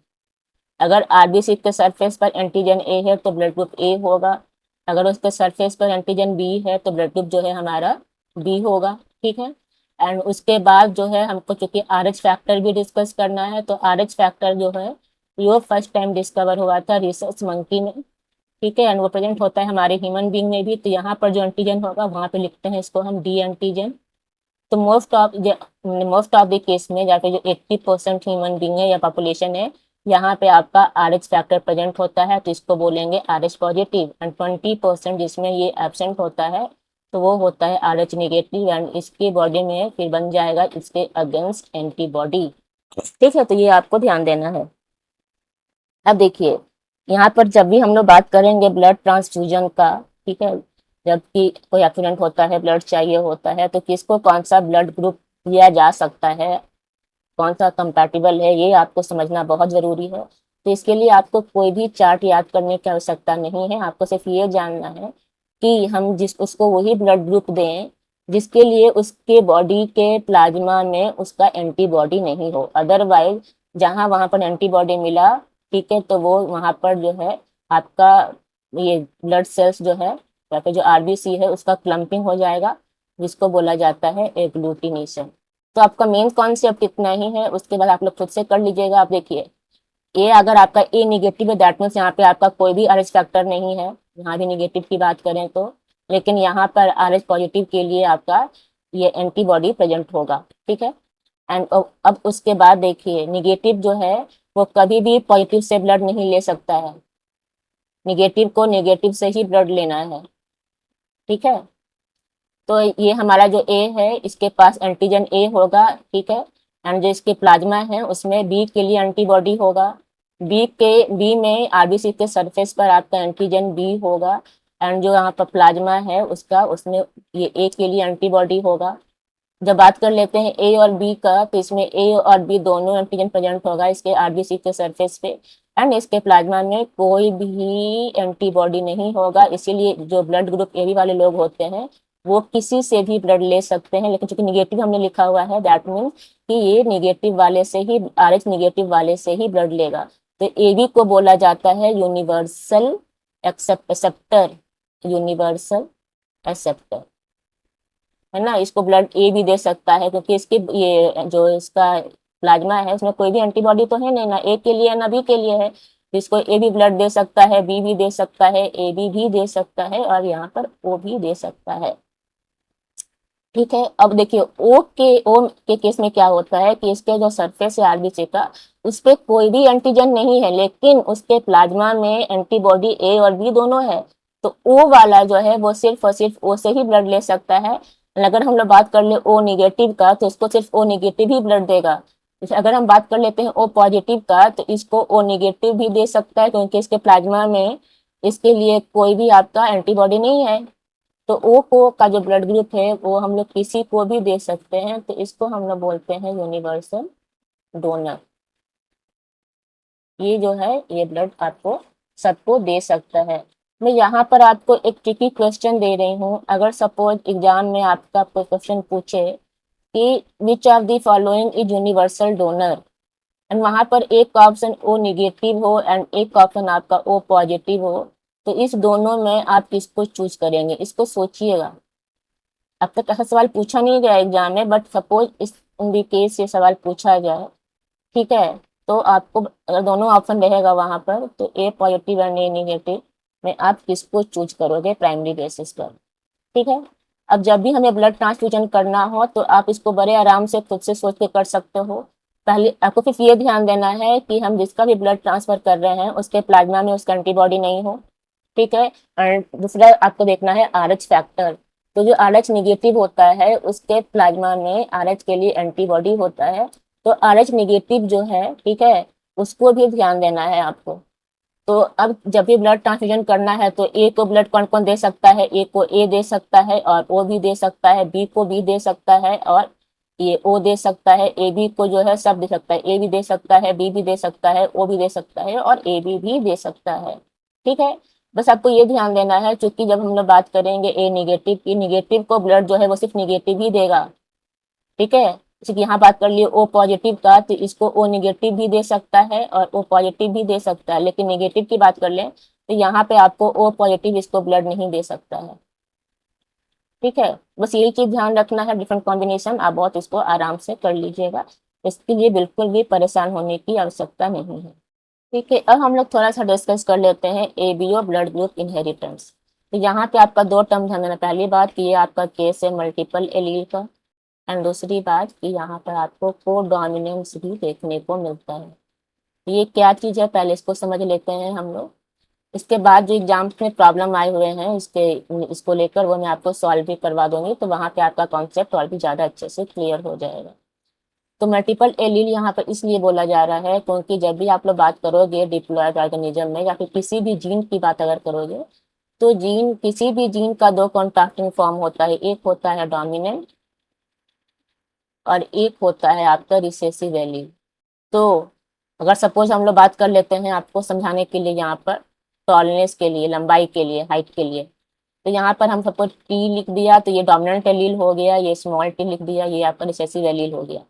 अगर आरबीसी के सरफेस पर एंटीजन ए है तो ब्लड ग्रुप ए होगा। अगर उसके सरफेस पर एंटीजन बी है तो ब्लड ग्रुप जो है हमारा बी होगा। ठीक है, एंड उसके बाद जो है हमको चूंकि आर एच फैक्टर भी डिस्कस करना है, तो आर एच फैक्टर जो है वो फर्स्ट टाइम डिस्कवर हुआ था रिसर्च मंकी में। ठीक है, एंड वो प्रेजेंट होता है हमारे ह्यूमन बींग में भी। तो यहाँ पर जो एंटीजन होगा वहाँ पे लिखते हैं इसको हम डी एंटीजन। तो मोस्ट ऑफ द केस में या फिर जो 80% ह्यूमन बींग है या पॉपुलेशन है, यहाँ पे आपका आर एच फैक्टर प्रेजेंट होता है, तो इसको बोलेंगे आर एच पॉजिटिव। एंड 20% जिसमें ये एबसेंट होता है तो वो होता है आर एच निगेटिव, एंड इसकी बॉडी में फिर बन जाएगा इसके अगेंस्ट एंटीबॉडी। ठीक है, तो ये आपको ध्यान देना है। अब देखिए यहाँ पर जब भी हम लोग बात करेंगे ब्लड ट्रांसफ्यूजन का, ठीक है, जबकि कोई एक्सीडेंट होता है ब्लड चाहिए होता है तो किसको कौन सा ब्लड ग्रुप दिया जा सकता है, कौन सा कंपैटिबल है, ये आपको समझना बहुत जरूरी है। तो इसके लिए आपको कोई भी चार्ट याद करने की आवश्यकता नहीं है। आपको सिर्फ ये जानना है कि हम जिस उसको वही ब्लड ग्रुप दें जिसके लिए उसके बॉडी के प्लाज्मा में उसका एंटीबॉडी नहीं हो। अदरवाइज जहाँ वहाँ पर एंटीबॉडी मिला, ठीक है, तो वो वहाँ पर जो है आपका ये ब्लड सेल्स जो है या फिर जो आरबीसी है उसका क्लम्पिंग हो जाएगा, जिसको बोला जाता है एग्लूटिनेशन। तो आपका मेन कॉन्सेप्ट इतना ही है, उसके बाद आप लोग खुद से कर लीजिएगा। आप देखिए ए अगर आपका ए निगेटिव है दैट मीन्स यहाँ पे आपका कोई भी आर एच फैक्टर नहीं है। यहाँ भी निगेटिव की बात करें तो, लेकिन यहाँ पर आर एच पॉजिटिव के लिए आपका ये एंटीबॉडी प्रेजेंट होगा। ठीक है, एंड अब उसके बाद देखिए निगेटिव जो है वो कभी भी पॉजिटिव से ब्लड नहीं ले सकता है। निगेटिव को निगेटिव से ही ब्लड लेना है। ठीक है, तो ये हमारा जो ए है इसके पास एंटीजन ए होगा, ठीक है। एंड जो इसके प्लाज्मा है उसमें बी के लिए एंटीबॉडी होगा, बी में आरबीसी के सरफेस पर आपका एंटीजन बी होगा। एंड जो यहाँ पर प्लाज्मा है उसका, उसमें ये ए के लिए एंटीबॉडी होगा। जब बात कर लेते हैं ए और बी का, तो इसमें ए और बी दोनों एंटीजन प्रेजेंट होगा इसके आरबीसी के सरफेस पे। एंड इसके प्लाज्मा में कोई भी एंटीबॉडी नहीं होगा, इसीलिए जो ब्लड ग्रुप ए बी वाले लोग होते हैं वो किसी से भी ब्लड ले सकते हैं, लेकिन चूंकि निगेटिव हमने लिखा हुआ है दैट मीन्स कि ये निगेटिव वाले से ही, आर एच निगेटिव वाले से ही ब्लड लेगा। तो ए बी को बोला जाता है यूनिवर्सल एक्सेप्टर, यूनिवर्सल एक्सेप्टर, है ना। इसको ब्लड ए भी दे सकता है क्योंकि इसकी ये जो इसका प्लाज्मा है उसमें कोई भी एंटीबॉडी तो है नहीं, ना ए के लिए ना बी के लिए है। इसको ए भी ब्लड दे सकता है, बी भी दे सकता है, ए बी भी दे सकता है और यहाँ पर ओ भी दे सकता है, ठीक है। अब देखिए ओ के केस में क्या होता है कि इसके जो सरफेस है आरबीसी का उस पर कोई भी एंटीजन नहीं है, लेकिन उसके प्लाज्मा में एंटीबॉडी ए और बी दोनों है। तो ओ वाला जो है वो सिर्फ और सिर्फ ओ से ही ब्लड ले सकता है। अगर हम लोग बात कर ले ओ निगेटिव का तो इसको सिर्फ ओ निगेटिव ही ब्लड देगा। अगर हम बात कर लेते हैं ओ पॉजिटिव का तो इसको ओ निगेटिव भी दे सकता है क्योंकि इसके प्लाज्मा में इसके लिए कोई भी आपका एंटीबॉडी नहीं है। तो ओ को का जो ब्लड ग्रुप है वो हम लोग किसी को भी दे सकते हैं, तो इसको हम लोग बोलते हैं यूनिवर्सल डोनर। ये जो है ये ब्लड आपको सबको दे सकता है। मैं यहाँ पर आपको एक ट्रिकी क्वेश्चन दे रही हूँ। अगर सपोज एग्जाम में आपका कोई क्वेश्चन पूछे कि विच of the following is universal donor, and वहां पर एक ऑप्शन ओ निगेटिव हो एंड एक ऑप्शन आपका ओ पॉजिटिव हो, तो इस दोनों में आप किसको चूज करेंगे, इसको सोचिएगा। अब तक ऐसा सवाल पूछा नहीं गया एग्जाम में, बट सपोज इस इन दी केस ये सवाल पूछा जाए, ठीक है। तो आपको अगर दोनों ऑप्शन रहेगा वहां पर तो ए पॉजिटिव एंड ए निगेटिव में आप किसको चूज करोगे प्राइमरी बेसिस पर, ठीक है। अब जब भी हमें ब्लड ट्रांसफ्यूजन करना हो तो आप इसको बड़े आराम से खुद से सोच के कर सकते हो। पहले आपको सिर्फ ये ध्यान देना है कि हम जिसका भी ब्लड ट्रांसफर कर रहे हैं उसके प्लाज्मा में उसका एंटीबॉडी नहीं हो, ठीक है। एंड दूसरा आपको देखना है आर एच फैक्टर। तो जो आर एच निगेटिव होता है उसके प्लाज्मा में आर एच के लिए एंटीबॉडी होता है। तो आर एच निगेटिव जो है, ठीक है, उसको भी ध्यान देना है आपको। तो अब जब भी ब्लड ट्रांसफ्यूजन करना है तो ए को ब्लड कौन कौन दे सकता है, ए को ए दे सकता है और ओ भी दे सकता है, बी को बी दे सकता है और ये ओ दे सकता है, ए बी को जो है सब दे सकता है, ए भी दे सकता है, बी भी दे सकता है, ओ भी दे सकता है और ए बी भी दे सकता है, ठीक है। बस आपको ये ध्यान देना है क्योंकि जब हम लोग बात करेंगे ए निगेटिव की, निगेटिव को ब्लड जो है वो सिर्फ निगेटिव ही देगा, ठीक है। जैसे कि यहाँ बात कर लिए ओ पॉजिटिव का तो इसको ओ निगेटिव भी दे सकता है और ओ पॉजिटिव भी दे सकता है, लेकिन निगेटिव की बात कर लें तो यहाँ पे आपको ओ पॉजिटिव इसको ब्लड नहीं दे सकता है, ठीक है। बस यही चीज ध्यान रखना है, डिफरेंट कॉम्बिनेशन आप बहुत इसको आराम से कर लीजिएगा, इसके लिए बिल्कुल भी परेशान होने की आवश्यकता नहीं है, ठीक है। अब हम लोग थोड़ा सा डिस्कस कर लेते हैं एबीओ ब्लड ग्रुप इनहेरिटेंस। तो यहाँ पे आपका दो टर्म ध्यान देना, पहली बात कि ये आपका केस है मल्टीपल एलील का, एंड दूसरी बात कि यहाँ पर आपको कोडोमिनेंस भी देखने को मिलता है। ये क्या चीज़ है पहले इसको समझ लेते हैं हम लोग, इसके बाद जो एग्जाम्स में प्रॉब्लम आए हुए हैं इसको लेकर वो मैं आपको सॉल्व भी करवा दूंगी, तो वहाँ पे आपका कॉन्सेप्ट और भी ज़्यादा अच्छे से क्लियर हो जाएगा। तो मल्टीपल एलील यहाँ पर इसलिए बोला जा रहा है क्योंकि जब भी आप लोग बात करोगे डिप्लॉयड ऑर्गेनिज्म में या फिर किसी भी जीन की बात अगर करोगे तो किसी भी जीन का दो कॉन्ट्रैक्टिंग फॉर्म होता है, एक होता है डोमिनेंट और एक होता है आपका रिसेसिव एलील। तो अगर सपोज हम लोग बात कर लेते हैं आपको समझाने के लिए यहाँ पर टॉलनेस के लिए, लंबाई के लिए, हाइट के लिए, तो यहाँ पर हम सपोज टी लिख दिया तो ये डोमिनेंट एलील हो गया, ये स्मॉल टी लिख दिया ये आपका रिसेसिव एलील हो गया।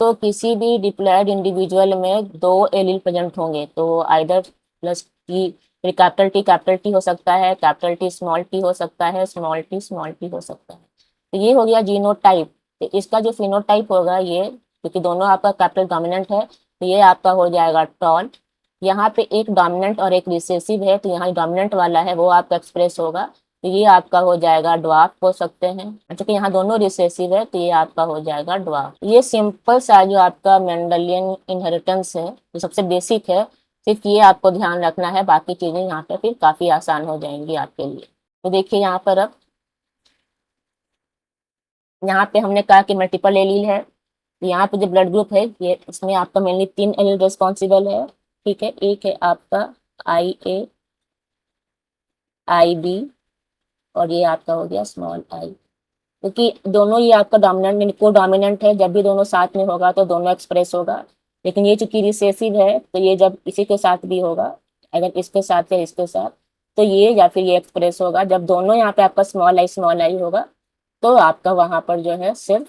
तो किसी भी डिप्लॉयड इंडिविजुअल में दो एलील प्रेजेंट होंगे, तो आइदर प्लस टी, फिर कैपिटल टी हो सकता है, कैपिटल टी स्मॉल टी हो सकता है, स्मॉल टी हो सकता है। तो ये हो गया जीनोटाइप। तो इसका जो फिनोटाइप होगा ये, क्योंकि दोनों आपका कैपिटल डोमिनेंट है तो ये आपका हो जाएगा टॉल। यहाँ पे एक डोमिनेंट और एक रिसेसिव है तो यहाँ डोमिनेंट वाला है वो आपका एक्सप्रेस होगा, तो ये आपका हो जाएगा ड्वार्फ हो सकते हैं। क्योंकि यहाँ दोनों रिसेसिव है तो ये आपका हो जाएगा ड्वार्फ। ये सिंपल सा जो आपका मेंडलियन इनहेरिटेंस है जो सबसे बेसिक है, सिर्फ ये आपको ध्यान रखना है, बाकी चीजें यहाँ पे फिर काफी आसान हो जाएंगी आपके लिए। तो देखिए यहाँ पर अब यहाँ पे हमने कहा कि मल्टीपल एलील है। यहाँ पे जो ब्लड ग्रुप है ये, इसमें आपका मेनली 3 एलील रिस्पॉन्सिबल है। ठीक है, एक है आपका IA, IB और ये आपका हो गया स्मॉल आई। क्योंकि दोनों ये आपका डोमिनेंट को डोमिनेंट है, जब भी दोनों साथ में होगा तो दोनों एक्सप्रेस होगा। लेकिन ये चूंकि रिसेसिव है तो ये जब इसी के साथ भी होगा, अगर इसके साथ या इसके साथ, तो ये या फिर ये एक्सप्रेस होगा। जब दोनों यहाँ पे आपका स्मॉल आई होगा तो आपका वहां पर जो है सिर्फ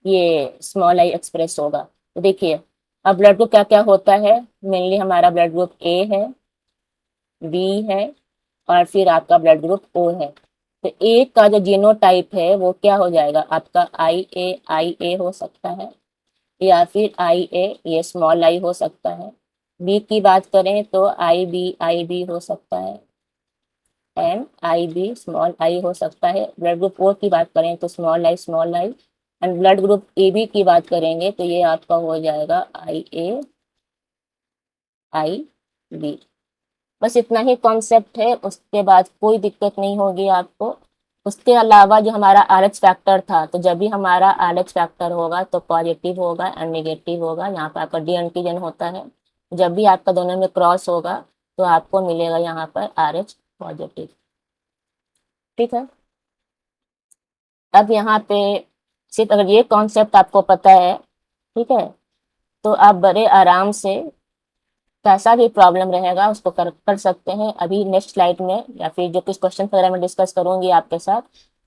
ये स्मॉल आई एक्सप्रेस होगा। तो देखिए अब ब्लड ग्रुप क्या क्या होता है। मेनली हमारा ब्लड ग्रुप A है, B है और फिर आपका ब्लड ग्रुप O है। तो ए का जो जीनोटाइप है वो क्या हो जाएगा आपका IA हो सकता है, या फिर IA ये स्मॉल आई हो सकता है। बी की बात करें तो IB हो सकता है, एंड IB स्मॉल आई हो सकता है। ब्लड ग्रुप O की बात करें तो small I. And blood group AB की बात करेंगे तो ये आपका हो जाएगा IAIB। बस इतना ही कॉन्सेप्ट है, उसके बाद कोई दिक्कत नहीं होगी आपको। उसके अलावा जो हमारा RH फैक्टर था, तो जब भी हमारा RH फैक्टर होगा तो पॉजिटिव होगा एंड नेगेटिव होगा। यहाँ पर आपका डी एंटीजन होता है, जब भी आपका दोनों में क्रॉस होगा तो आपको मिलेगा यहाँ पर RH पॉजिटिव। ठीक है, अब यहाँ पे सिर्फ अगर ये कॉन्सेप्ट आपको पता है, ठीक है, तो आप बड़े आराम से कैसा भी प्रॉब्लम रहेगा उसको कर सकते हैं। अभी नेक्स्ट स्लाइड में या फिर जो कुछ क्वेश्चन वगैरह मैं डिस्कस करूंगी आपके साथ,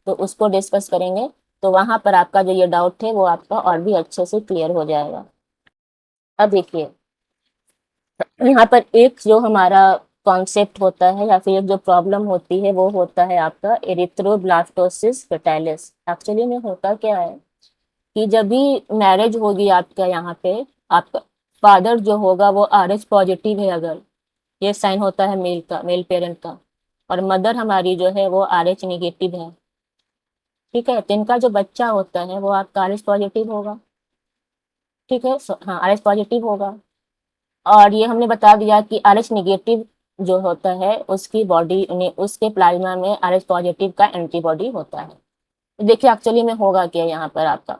तो उसको डिस्कस करेंगे। तो वहां पर आपका जो ये डाउट थे वो आपका और भी अच्छे से क्लियर हो जाएगा। अब देखिए यहाँ पर एक जो हमारा कॉन्सेप्ट होता है या फिर एक जो प्रॉब्लम होती है वो होता है आपका एरिथ्रोब्लास्टोसिस फर्टाइलिस। एक्चुअली में होता क्या है कि जब भी मैरिज होगी आपका, यहाँ पे आपका फादर जो होगा वो RH पॉजिटिव है, अगर ये साइन होता है मेल का, मेल पेरेंट का, और मदर हमारी जो है वो RH निगेटिव है। ठीक है, तो इनका जो बच्चा होता है वो आपका RH पॉजिटिव होगा। ठीक है, हाँ RH पॉजिटिव होगा। और ये हमने बता दिया कि RH निगेटिव जो होता है उसकी बॉडी में, उसके प्लाज्मा में RH पॉजिटिव का एंटीबॉडी होता है। तो देखिए एक्चुअली में होगा क्या यहाँ पर आपका,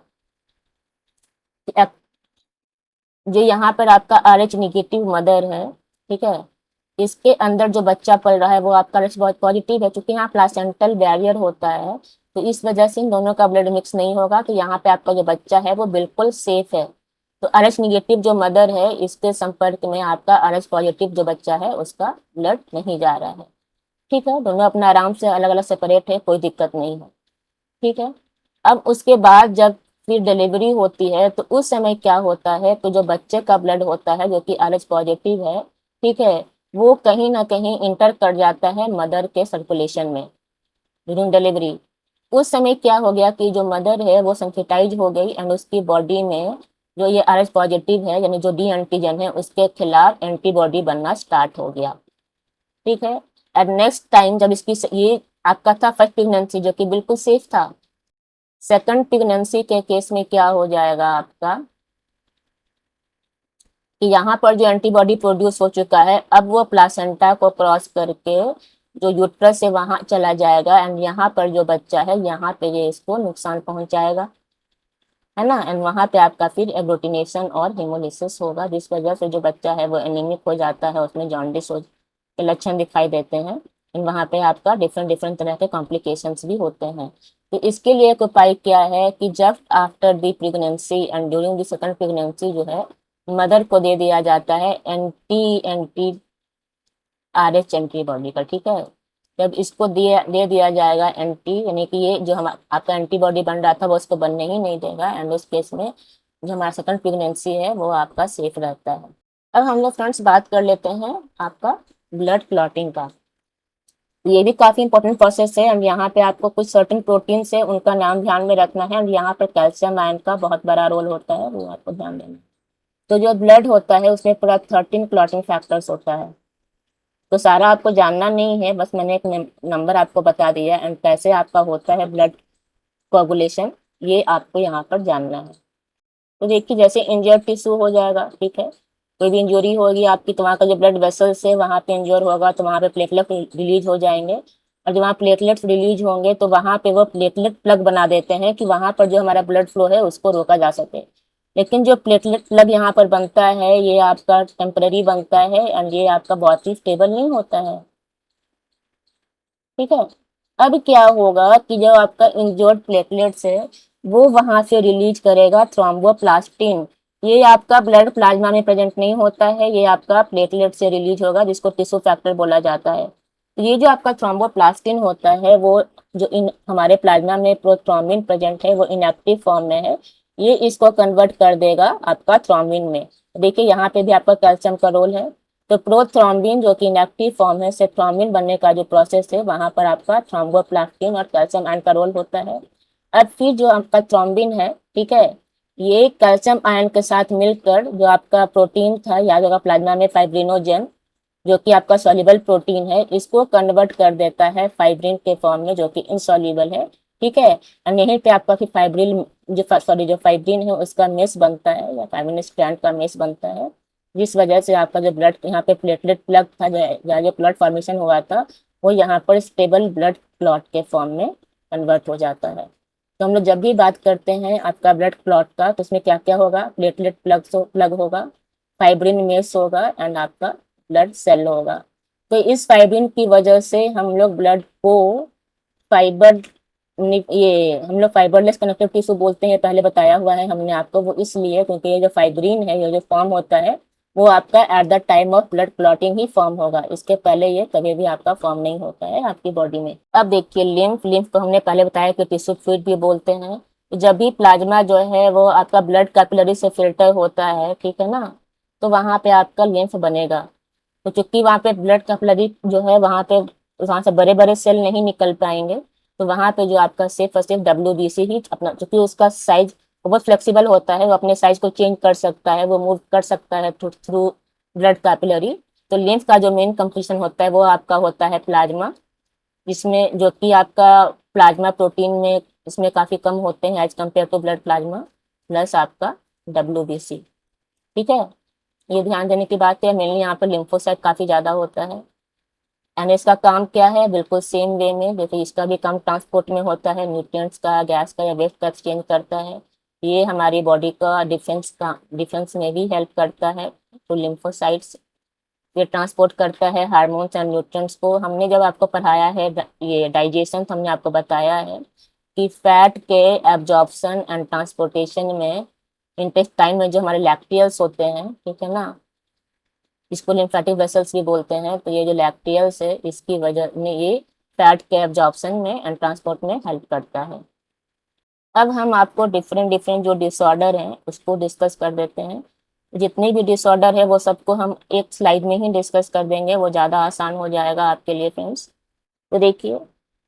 जो यहाँ पर आपका RH निगेटिव मदर है, ठीक है, इसके अंदर जो बच्चा पल रहा है वो आपका RH बहुत पॉजिटिव है। क्योंकि यहाँ प्लासेंटल बैरियर होता है तो इस वजह से इन दोनों का ब्लड मिक्स नहीं होगा, तो यहाँ पे आपका जो बच्चा है वो बिल्कुल सेफ है। तो RH निगेटिव जो मदर है इसके संपर्क में आपका RH पॉजिटिव जो बच्चा है उसका ब्लड नहीं जा रहा है। ठीक है, दोनों अपना आराम से अलग अलग सेपरेट है, कोई दिक्कत नहीं है। ठीक है, अब उसके बाद जब फिर डिलीवरी होती है तो उस समय क्या होता है, तो जो बच्चे का ब्लड होता है जो कि RH पॉजिटिव है, ठीक है, वो कहीं ना कहीं इंटर कर जाता है मदर के सर्कुलेशन में ड्यूरिंग डिलीवरी। उस समय क्या हो गया कि जो मदर है वो सेंसिटाइज हो गई एंड उसकी बॉडी में जो ये RH पॉजिटिव है यानी जो डी एंटीजन है उसके खिलाफ एंटीबॉडी बनना स्टार्ट हो गया। ठीक है, एंड नेक्स्ट टाइम जब इसकी ये आपका था फर्स्ट प्रेगनेंसी जो कि बिल्कुल सेफ था। सेकंड प्रेगनेंसी के केस में क्या हो जाएगा आपका कि यहाँ पर जो एंटीबॉडी प्रोड्यूस हो चुका है अब वो प्लासेंटा को क्रॉस करके जो यूट्रस से वहां चला जाएगा एंड यहाँ पर जो बच्चा है यहाँ पे ये इसको नुकसान पहुंचाएगा, है ना। एंड वहां पे आपका फिर एग्लूटिनेशन और हेमोलिसिस होगा, जिस वजह से जो बच्चा है वो एनीमिक हो जाता है, उसमें जॉन्डिस हो के लक्षण दिखाई देते हैं। एंड वहां पे आपका डिफरेंट डिफरेंट तरह के कॉम्प्लिकेशंस भी होते हैं। तो इसके लिए एक उपाय क्या है कि जब after the pregnancy and during the second pregnancy जो है मदर को दे दिया जाता है एंटी एंटी RH एंटीबॉडी का। ठीक है, जब इसको दे दिया जाएगा एंटी, यानी कि ये जो हम आपका एंटीबॉडी बन रहा था वो उसको बनने ही नहीं देगा एंड उस केस में जो हमारा सेकंड प्रेगनेंसी है वो आपका सेफ रहता है। अब हम लोग फ्रेंड्स बात कर लेते हैं आपका ब्लड क्लॉटिंग का। ये भी काफी इंपॉर्टेंट प्रोसेस है एंड यहाँ पे आपको कुछ सर्टेन प्रोटीन है उनका नाम ध्यान में रखना है एंड यहाँ पे कैल्शियम आयन का बहुत बड़ा रोल होता है, वो आपको ध्यान देना है। तो जो ब्लड होता है उसमें पूरा 13 क्लॉटिंग फैक्टर्स होता है। तो सारा आपको जानना नहीं है, बस मैंने एक नंबर आपको बता दिया एंड कैसे आपका होता है ब्लड कोगुलेशन, ये आपको यहाँ पर जानना है। तो देखिए जैसे इंजर्ड टिश्यू हो जाएगा, ठीक है, कोई भी इंजरी होगी आपकी तो वहाँ का जो ब्लड वेसल्स है वहाँ पे इंजर होगा तो वहाँ पे प्लेटलेट रिलीज हो जाएंगे। और जब वहाँ प्लेटलेट्स रिलीज होंगे तो वहाँ पे वो प्लेटलेट प्लग बना देते हैं कि वहाँ पर जो हमारा ब्लड फ्लो है उसको रोका जा सके। लेकिन जो प्लेटलेट प्लग यहाँ पर बनता है ये आपका टेम्पररी बनता है एंड ये आपका बहुत ही स्टेबल नहीं होता है। ठीक है। अब क्या होगा कि जो आपका इंजर्ड प्लेटलेट्स है वो वहां से रिलीज करेगा थ्रोम्बोप्लास्टिन। ये आपका ब्लड प्लाज्मा में प्रेजेंट नहीं होता है, ये आपका प्लेटलेट से रिलीज होगा जिसको टिश्यू फैक्टर बोला जाता है। ये जो आपका थ्रोम्बोप्लास्टिन होता है वो जो इन हमारे प्लाज्मा में प्रोथ्रोम्बिन प्रेजेंट है वो इनएक्टिव फॉर्म में है, ये इसको कन्वर्ट कर देगा आपका थ्रोम्बिन में। देखिए यहाँ पे भी आपका कैल्शियम का रोल है। तो प्रोथ्रोम्बिन जो कि इनएक्टिव फॉर्म है से थ्रोम्बिन बनने का जो प्रोसेस है वहां पर आपका थ्रोम्बोप्लास्टिन और कैल्शियम आयन का रोल होता है। और फिर जो आपका थ्रोम्बिन है, ठीक है, ये कैल्शियम आयन के साथ मिलकर जो आपका प्रोटीन था याद होगा प्लाज्मा में फाइब्रिनोजेन, जो कि आपका सॉल्युबल प्रोटीन है, इसको कन्वर्ट कर देता है फाइब्रिन के फॉर्म में जो कि इनसॉल्युबल है। ठीक है। और यहीं पे आपका फिर फाइब्रिल जो फाइब्रिन है उसका मेस बनता है या फाइब्रिन स्ट्रैंड का मेस बनता है, जिस वजह से आपका जो ब्लड यहाँ पे प्लेटलेट प्लग था जो ब्लड फॉर्मेशन हुआ था वो यहाँ पर स्टेबल ब्लड क्लॉट के फॉर्म में कन्वर्ट हो जाता है। तो हम लोग जब भी बात करते हैं आपका ब्लड क्लॉट का तो उसमें क्या क्या होगा, प्लेटलेट प्लग होगा, फाइब्रिन मेस होगा एंड आपका ब्लड सेल होगा। तो इस फाइब्रिन की वजह से हम लोग ब्लड को फाइबर ये हम लोग फाइबरलेस कनेक्टिव टिश्यू बोलते हैं, पहले बताया हुआ है हमने आपको, वो इसलिए क्योंकि ये जो फाइब्रिन है ये जो फॉर्म होता है वो आपका at the time of blood clotting he form होगा, इसके पहले ये कभी भी आपका फॉर्म नहीं होता है आपकी बॉडी में। अब देखिए लिम्फ, लिम्फ को हमने पहले बताया कि टिश्यू फ्लूइड भी बोलते हैं। जब भी प्लाज्मा जो है वो आपका ब्लड कैपिलरी से फिल्टर होता है, ठीक है ना, तो वहां पे आपका लिम्फ बनेगा। तो चूंकि वहां पे ब्लड कैपिलरी जो है वहां पे वहां से बड़े बड़े सेल नहीं निकल पाएंगे, तो वहां पे जो आपका सिर्फ और सिर्फ WBC ही अपना, चूंकि उसका साइज बहुत फ्लेक्सिबल होता है, वो अपने साइज को चेंज कर सकता है, वो मूव कर सकता है थ्रू ब्लड कैपिलरी। तो लिम्फ का जो मेन कंपोजिशन होता है वो आपका होता है प्लाज्मा, जिसमें जो कि आपका प्लाज्मा प्रोटीन में इसमें काफी कम होते हैं as compare to blood plasma, plus आपका WBC। ठीक है। ये ध्यान देने की बात है, मेनली यहाँ पर लिम्फोसाइट काफी ज्यादा होता है। एंड इसका काम क्या है, बिल्कुल सेम वे में देखिए इसका भी काम ट्रांसपोर्ट में होता है, न्यूट्रिएंट्स का, गैस का या वेस्ट का एक्सचेंज करता है। ये हमारी बॉडी का डिफेंस में भी हेल्प करता है। तो लिम्फोसाइट्स ये ट्रांसपोर्ट करता है हार्मोन्स एंड न्यूट्रिएंट्स को। हमने जब आपको पढ़ाया है ये डाइजेशन, तो हमने आपको बताया है कि फैट के एब्जॉर्प्शन एंड ट्रांसपोर्टेशन में इंटेस्टाइन में जो हमारे लैक्टियल्स होते हैं, ठीक है ना, इसको लिम्फेटिक वेसल्स भी बोलते हैं, तो ये जो लैक्टियल्स है इसकी वजह में ये फैट के एब्जॉर्प्शन में एंड ट्रांसपोर्ट में हेल्प करता है। अब हम आपको डिफरेंट डिफरेंट जो डिसऑर्डर हैं उसको डिस्कस कर देते हैं। जितने भी डिसऑर्डर है वो सबको हम एक स्लाइड में ही डिस्कस कर देंगे, वो ज़्यादा आसान हो जाएगा आपके लिए फ्रेंड्स। तो देखिए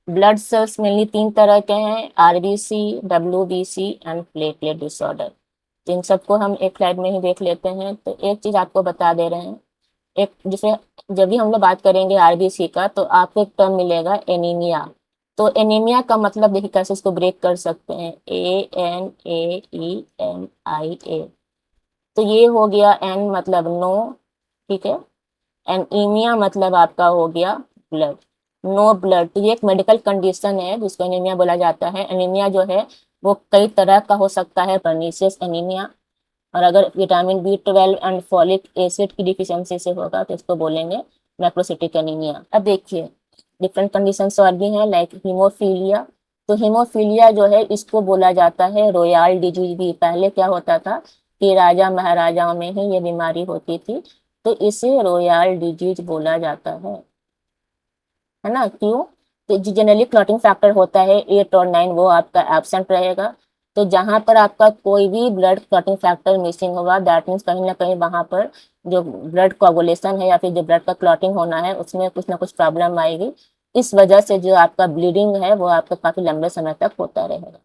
ब्लड सेल्स मेनली 3 तरह के हैं, RBC, WBC and platelet disorder. तो इन सबको हम एक स्लाइड में ही देख लेते हैं। तो एक चीज़ आपको बता दे रहे हैं, एक जैसे जब भी हम लोग बात करेंगे RBC का तो आपको एक टर्म मिलेगा एनीमिया। तो एनीमिया का मतलब देखिए कैसे इसको ब्रेक कर सकते हैं, ANAEMIA। तो ये हो गया एन मतलब नो, ठीक है, एनीमिया मतलब आपका हो गया ब्लड, नो ब्लड। तो ये एक मेडिकल कंडीशन है जिसको एनीमिया बोला जाता है। एनीमिया जो है वो कई तरह का हो सकता है, परनीशियस एनीमिया, और अगर vitamin B12 and folic acid की डिफिशियंसी से होगा तो इसको बोलेंगे मैक्रोसिटिक एनीमिया। अब देखिए डिफरेंट कंडीशंस और भी हैं लाइक हीमोफीलिया। तो हीमोफीलिया जो है इसको बोला जाता है रॉयल डिजीज भी। पहले क्या होता था कि राजा महाराजाओं में ही ये बीमारी होती थी, तो इसे रॉयल डिजीज बोला जाता है ना। क्यों? तो जनरली क्लॉटिंग फैक्टर होता है 8 और 9, वो आपका एब्सेंट रहेगा। तो जहां पर आपका कोई भी ब्लड क्लॉटिंग फैक्टर मिसिंग होगा दैट मीन्स कहीं ना कहीं वहां पर जो ब्लड कोगुलेशन है या फिर जो ब्लड का क्लॉटिंग होना है उसमें कुछ ना कुछ प्रॉब्लम आएगी। इस वजह से जो आपका ब्लीडिंग है वो आपका काफी लंबे समय तक होता रहेगा।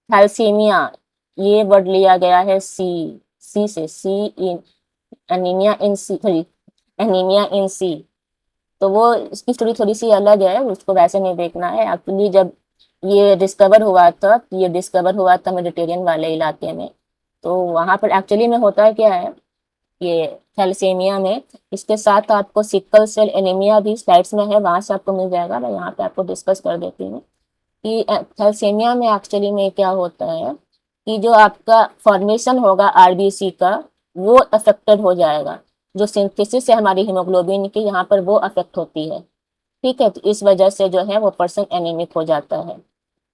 थैलेसीमिया, ये वर्ड लिया गया है सी से, C in anaemia in C, sorry anaemia in C. तो वो इसकी स्टोरी थोड़ी सी अलग है, उसको वैसे नहीं देखना है। एक्चुअली जब ये डिस्कवर हुआ था मेडिटेरियन वाले इलाके में, तो वहां पर एक्चुअली में होता है क्या है ये थैलेसीमिया में। इसके साथ आपको सिकल सेल एनीमिया भी स्लाइड्स में है, वहां से आपको मिल जाएगा। मैं यहाँ पे आपको डिस्कस कर देती हूँ कि थैलेसीमिया में एक्चुअली में क्या होता है कि जो आपका फॉर्मेशन होगा आरबीसी का वो अफेक्टेड हो जाएगा। जो सिंथेसिस है हमारी हीमोग्लोबिन की, यहाँ पर वो अफेक्ट होती है। ठीक है, तो इस वजह से जो है वो पर्सन एनीमिक हो जाता है।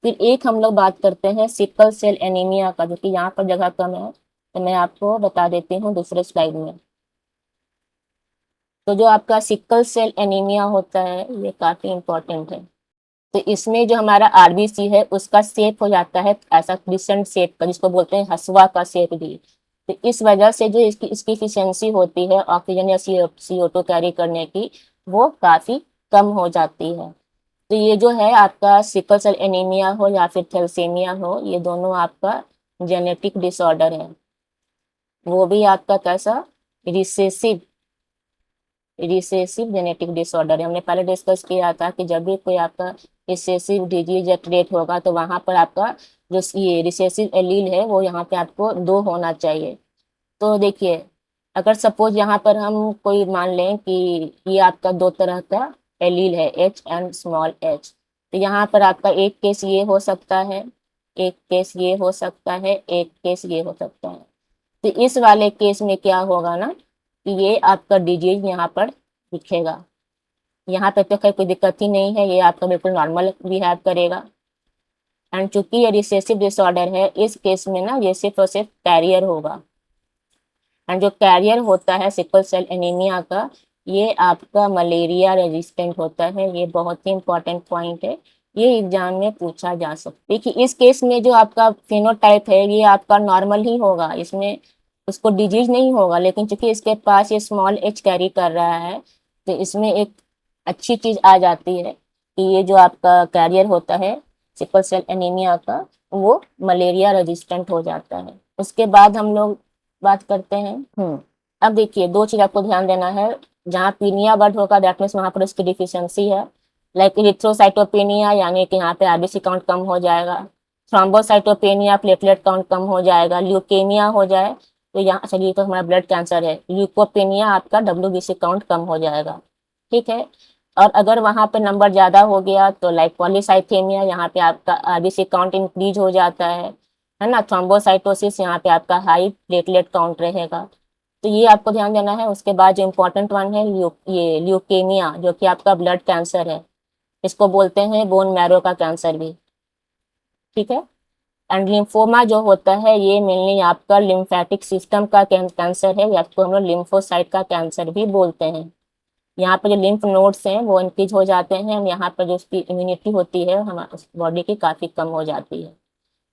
फिर एक हम लोग बात करते हैं सिकल सेल एनीमिया का, जो कि यहाँ पर जगह कम है, तो मैं आपको बता देती हूँ दूसरे स्लाइड में। तो जो आपका सिकल सेल एनीमिया होता है ये काफी इंपॉर्टेंट है। तो इसमें जो हमारा आरबीसी है उसका शेप हो जाता है ऐसा क्रिसेंट शेप का, जिसको बोलते हैं हसुआ का शेप भी। तो इस वजह से जो इसकी इसकी इफिशियंसी होती है ऑक्सीजन या CO2 कैरी करने की, वो काफी कम हो जाती है। तो ये जो है आपका सिकल सेल एनीमिया हो या फिर थैलेसीमिया हो, ये दोनों आपका जेनेटिक डिसऑर्डर है। वो भी आपका कैसा, रिसेसिव रिसेसिव जेनेटिक डिसऑर्डर है। हमने पहले डिस्कस किया था कि जब भी कोई आपका रिसेसिव डिजीज या ट्रेट होगा तो वहां पर आपका जो ये रिसेसिव एलील है वो यहाँ पे आपको 2 होना चाहिए। तो देखिए, अगर सपोज यहाँ पर हम कोई मान लें कि ये आपका 2 तरह का एलील है, एच एंड स्मॉल एच। तो यहाँ पर आपका एक केस ये हो सकता है, एक केस ये हो सकता है, एक केस ये हो सकता है। तो इस वाले केस में क्या होगा ना कि ये आपका डिजीज यहाँ पर दिखेगा। यहाँ पे तो खैर कोई दिक्कत ही नहीं है, ये आपका बिल्कुल नॉर्मल बिहेव करेगा। एंड चूंकि ये रिसेसिव डिसऑर्डर है, इस केस में ना ये सिर्फ और सिर्फ कैरियर होगा। एंड जो कैरियर होता है सिकल सेल एनीमिया का, ये आपका मलेरिया रेजिस्टेंट होता है। ये बहुत ही इंपॉर्टेंट पॉइंट है, ये एग्जाम में पूछा जा सकता है। देखिए इस केस में जो आपका फिनोटाइप है ये आपका नॉर्मल ही होगा, इसमें उसको डिजीज नहीं होगा। लेकिन चूंकि इसके पास ये स्मॉल एच कैरी कर रहा है, तो इसमें एक अच्छी चीज आ जाती है कि ये जो आपका कैरियर होता है सिकल सेल एनीमिया का, वो मलेरिया रेजिस्टेंट हो जाता है। उसके बाद हम लोग बात करते हैं। अब देखिए 2 चीज आपको ध्यान देना है। जहाँ पीनिया वर्ड होगा दैट मीन्स वहां पर उसकी डिफिशियंसी है। लाइक इरिथ्रोसाइटोपेनिया यानी कि यहाँ पे आरबीसी काउंट कम हो जाएगा। थ्रोम्बोसाइटोपेनिया प्लेटलेट काउंट कम हो जाएगा। ल्यूकेमिया हो जाए तो यहाँ, चलिए तो हमारा ब्लड कैंसर है, ल्यूकोपेनिया आपका WBC काउंट कम हो जाएगा। ठीक है, और अगर वहां पे नंबर ज्यादा हो गया तो लाइक पॉलीसाइथेमिया, यहाँ पे आपका आरबीसी काउंट इंक्रीज हो जाता है ना। थ्रोम्बोसाइटोसिस, यहाँ पे आपका हाई प्लेटलेट काउंट रहेगा। तो ये आपको ध्यान देना है। उसके बाद जो इम्पोर्टेंट वन है ये ल्यूकेमिया, जो कि आपका ब्लड कैंसर है। इसको बोलते हैं बोन मैरो का कैंसर भी। ठीक है, एंड लिम्फोमा जो होता है ये मेनली आपका लिम्फेटिक सिस्टम का कैंसर है, या तो हम लोग लिम्फोसाइट का कैंसर भी बोलते हैं। यहाँ पर जो लिम्फ नोड्स हैं वो इंक्रीज हो जाते हैं, यहाँ पर जो उसकी इम्यूनिटी होती है हमारे बॉडी की काफ़ी कम हो जाती है।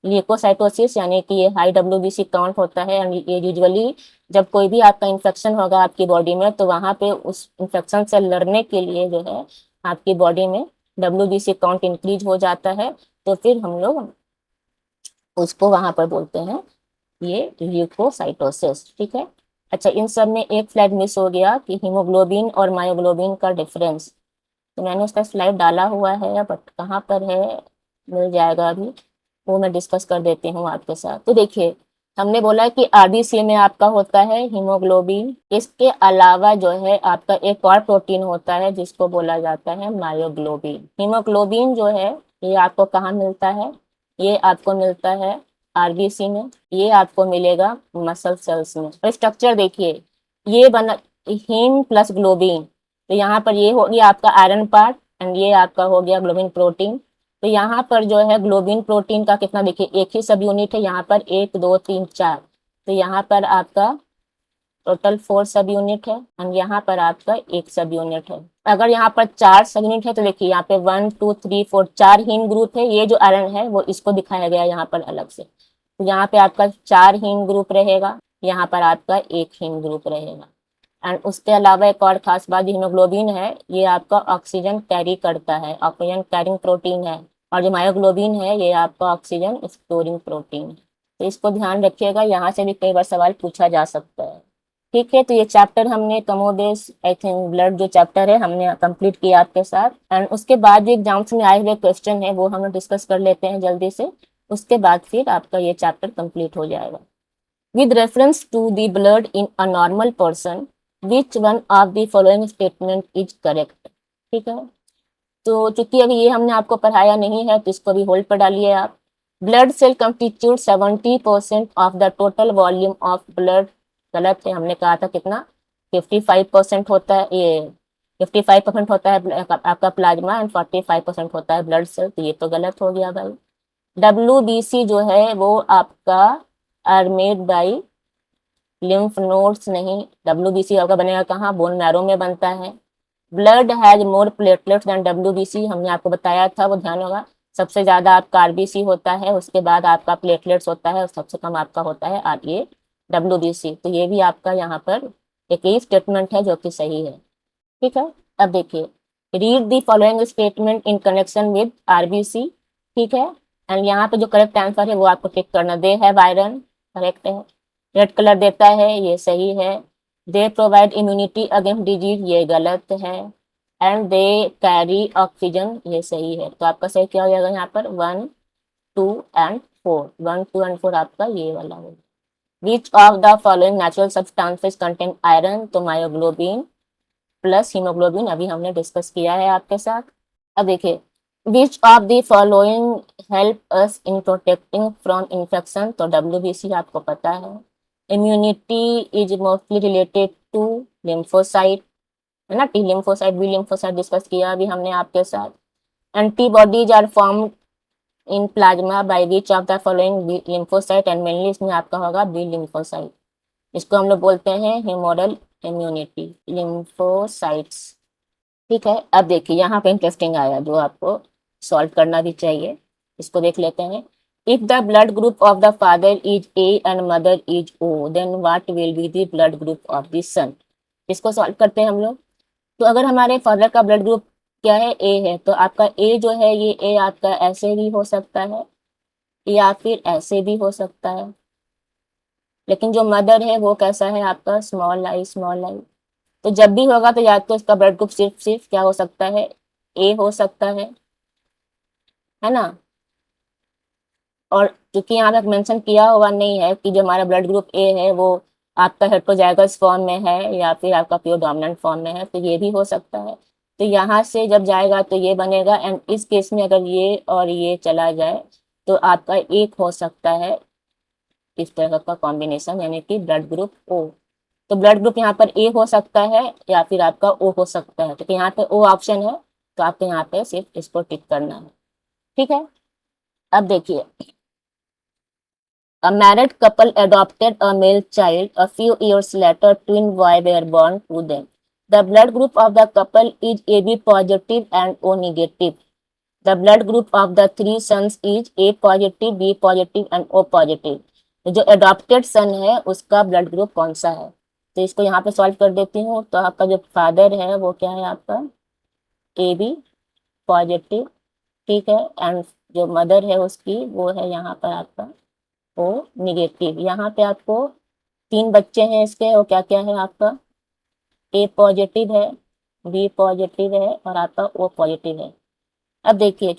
ल्यूकोसाइटोसिस यानी कि ये हाई WBC काउंट होता है। एंड ये यूजुअली जब कोई भी आपका इन्फेक्शन होगा आपकी बॉडी में, तो वहाँ पे उस इन्फेक्शन से लड़ने के लिए जो है आपकी बॉडी में WBC काउंट इंक्रीज हो जाता है। तो फिर हम लोग उसको वहाँ पर बोलते हैं ये ल्यूकोसाइटोसिस। ठीक है, अच्छा इन सब में एक फ्लैग मिस हो गया कि हीमोग्लोबिन और मायोग्लोबिन का डिफरेंस। तो मैंने उसका स्लाइड डाला हुआ है बट कहाँ पर है, मिल जाएगा अभी, वो मैं डिस्कस कर देती हूँ आपके साथ। तो देखिए हमने बोला कि आरबीसी में आपका होता है हीमोग्लोबिन। इसके अलावा जो है आपका एक और प्रोटीन होता है जिसको बोला जाता है मायोग्लोबिन। हीमोग्लोबिन जो है ये आपको कहाँ मिलता है, ये आपको मिलता है आरबीसी में, ये आपको मिलेगा मसल सेल्स में। और स्ट्रक्चर देखिए, ये बना हीम प्लस ग्लोबिन। तो यहाँ पर ये हो गया आपका आयरन पार्ट एंड ये आपका हो गया ग्लोबिन प्रोटीन। तो यहाँ पर जो है ग्लोबिन प्रोटीन का कितना, देखिए एक ही सब यूनिट है, यहाँ पर 1 2 3 4। तो यहाँ पर आपका टोटल 4 सब यूनिट है एंड यहाँ पर आपका 1 सब यूनिट है। अगर यहाँ पर 4 सब यूनिट है तो देखिए यहाँ पे 1 2 3 4 4 हीम ग्रुप है। ये जो आयरन है वो इसको दिखाया गया है यहाँ पर अलग से। तो यहाँ पे आपका 4 हीम ग्रुप रहेगा, यहाँ पर आपका 1 हीम ग्रुप रहेगा। एंड उसके अलावा एक और खास बात, हीमोग्लोबिन है ये आपका ऑक्सीजन कैरी करता है, ऑक्सीजन कैरिंग प्रोटीन है। और जो मायोग्लोबिन है ये आपका ऑक्सीजन स्टोरिंग प्रोटीन है। तो इसको ध्यान रखिएगा, यहाँ से भी कई बार सवाल पूछा जा सकता है। ठीक है, तो ये चैप्टर हमने कमोबेश आई थिंक ब्लड जो चैप्टर है हमने कंप्लीट किया आपके साथ। एंड उसके बाद जो एग्जाम्स में आए हुए क्वेश्चन है वो हम डिस्कस कर लेते हैं जल्दी से। उसके बाद फिर आपका ये चैप्टर कंप्लीट हो जाएगा। with reference to the blood in a normal person, which one of the following statement is correct? ठीक है, तो चूंकि अभी ये हमने आपको पढ़ाया नहीं है तो इसको भी होल्ड पर डालिए आप। Blood cell constitute 70% of the total volume of blood, गलत है, हमने कहा था कितना 55% होता है, ये 55% होता है आपका प्लाज्मा एंड 45% होता है ब्लड सेल, तो ये तो गलत हो गया भाई। WBC जो है वो आपका are made by lymph nodes, नहीं, WBC आपका बनेगा कहाँ, बोन मैरो में बनता है। Blood has more platelets than WBC, हमने आपको बताया था, वो ध्यान होगा, सबसे ज्यादा आपका RBC होता है, उसके बाद आपका प्लेटलेट्स होता है और सबसे कम आपका होता है ये WBC। तो ये भी आपका यहाँ पर एक ही स्टेटमेंट है जो कि सही है। ठीक है, अब देखिए, read the following statement in connection with RBC। ठीक है, एंड यहाँ पे जो करेक्ट आंसर है वो आपको टिक करना, दे हैव आयरन, करेक्ट है। रेड कलर देता है, ये सही है। They provide immunity against disease, ये गलत है। एंड दे कैरी ऑक्सीजन, ये सही है। तो आपका सही क्या हो जाएगा यहाँ पर 1, 2 एंड 4, 1, 2 एंड 4 आपका ये वाला होगा। Which of the following natural substances contain iron, तो मायोग्लोबिन प्लस हीमोग्लोबिन अभी हमने डिस्कस किया है आपके साथ। अब देखिए, which of the following help us in protecting from infection, तो WBC आपको पता है। Immunity is mostly related to lymphocyte, है ना, T lymphocyte, B lymphocyte discuss किया अभी हमने आपके साथ। Antibodies are formed in plasma by which of the following lymphocyte, and mainly इसमें आपका होगा बी लिम्फोसाइट, इसको हम लोग बोलते हैं ह्यूमोरल इम्यूनिटी लिम्फोसाइट्स। ठीक है, अब देखिए यहाँ पे इंटरेस्टिंग आया जो आपको सॉल्व करना भी चाहिए, इसको देख लेते हैं। If the blood group of the father is A and mother is O, then what will be the blood group of the son. इसको सॉल्व करते हैं हम लोग। तो अगर हमारे फादर का ब्लड ग्रुप क्या है, ए है, तो आपका ए जो है, ये ए आपका ऐसे भी हो सकता है या फिर ऐसे भी हो सकता है। लेकिन जो मदर है वो कैसा है आपका, स्मॉल आई स्मॉल आई। तो जब भी होगा तो या तो इसका ब्लड ग्रुप सिर्फ सिर्फ क्या हो सकता है, ए हो सकता है ना। और क्योंकि यहाँ तक मेंशन किया हुआ नहीं है कि जो हमारा ब्लड ग्रुप ए है वो आपका हेट्रोजाइगस फॉर्म में है या फिर आपका प्योर डोमिनेंट फॉर्म में है, तो ये भी हो सकता है। तो यहाँ से जब जाएगा तो ये बनेगा, एंड इस केस में अगर ये और ये चला जाए तो आपका एक हो सकता है इस तरह का कॉम्बिनेशन, यानी कि ब्लड ग्रुप ओ। तो ब्लड ग्रुप यहाँ पर ए हो सकता है या फिर आपका ओ हो सकता है, तो यहाँ पे ओ ऑप्शन है, तो आपको यहाँ पे सिर्फ इसको टिक करना है। ठीक है, अब देखिए, a married couple adopted a male child. A few years later, twin boys were born to them. The blood group of the couple is AB positive and O negative. The blood group of the three sons is A positive, B positive and O positive. जो adopted son है उसका blood group कौन सा है, तो इसको यहाँ पे सॉल्व कर देती हूँ। तो आपका जो फादर है वो क्या है आपका AB पॉजिटिव, ठीक है, एंड जो मदर है उसकी वो है यहाँ पर आपका ओ निगेटिव। यहाँ पे आपको 3 बच्चे हैं इसके, और क्या क्या है आपका ए पॉजिटिव है, बी पॉजिटिव है और आपका ओ पॉजिटिव है। अब देखिए,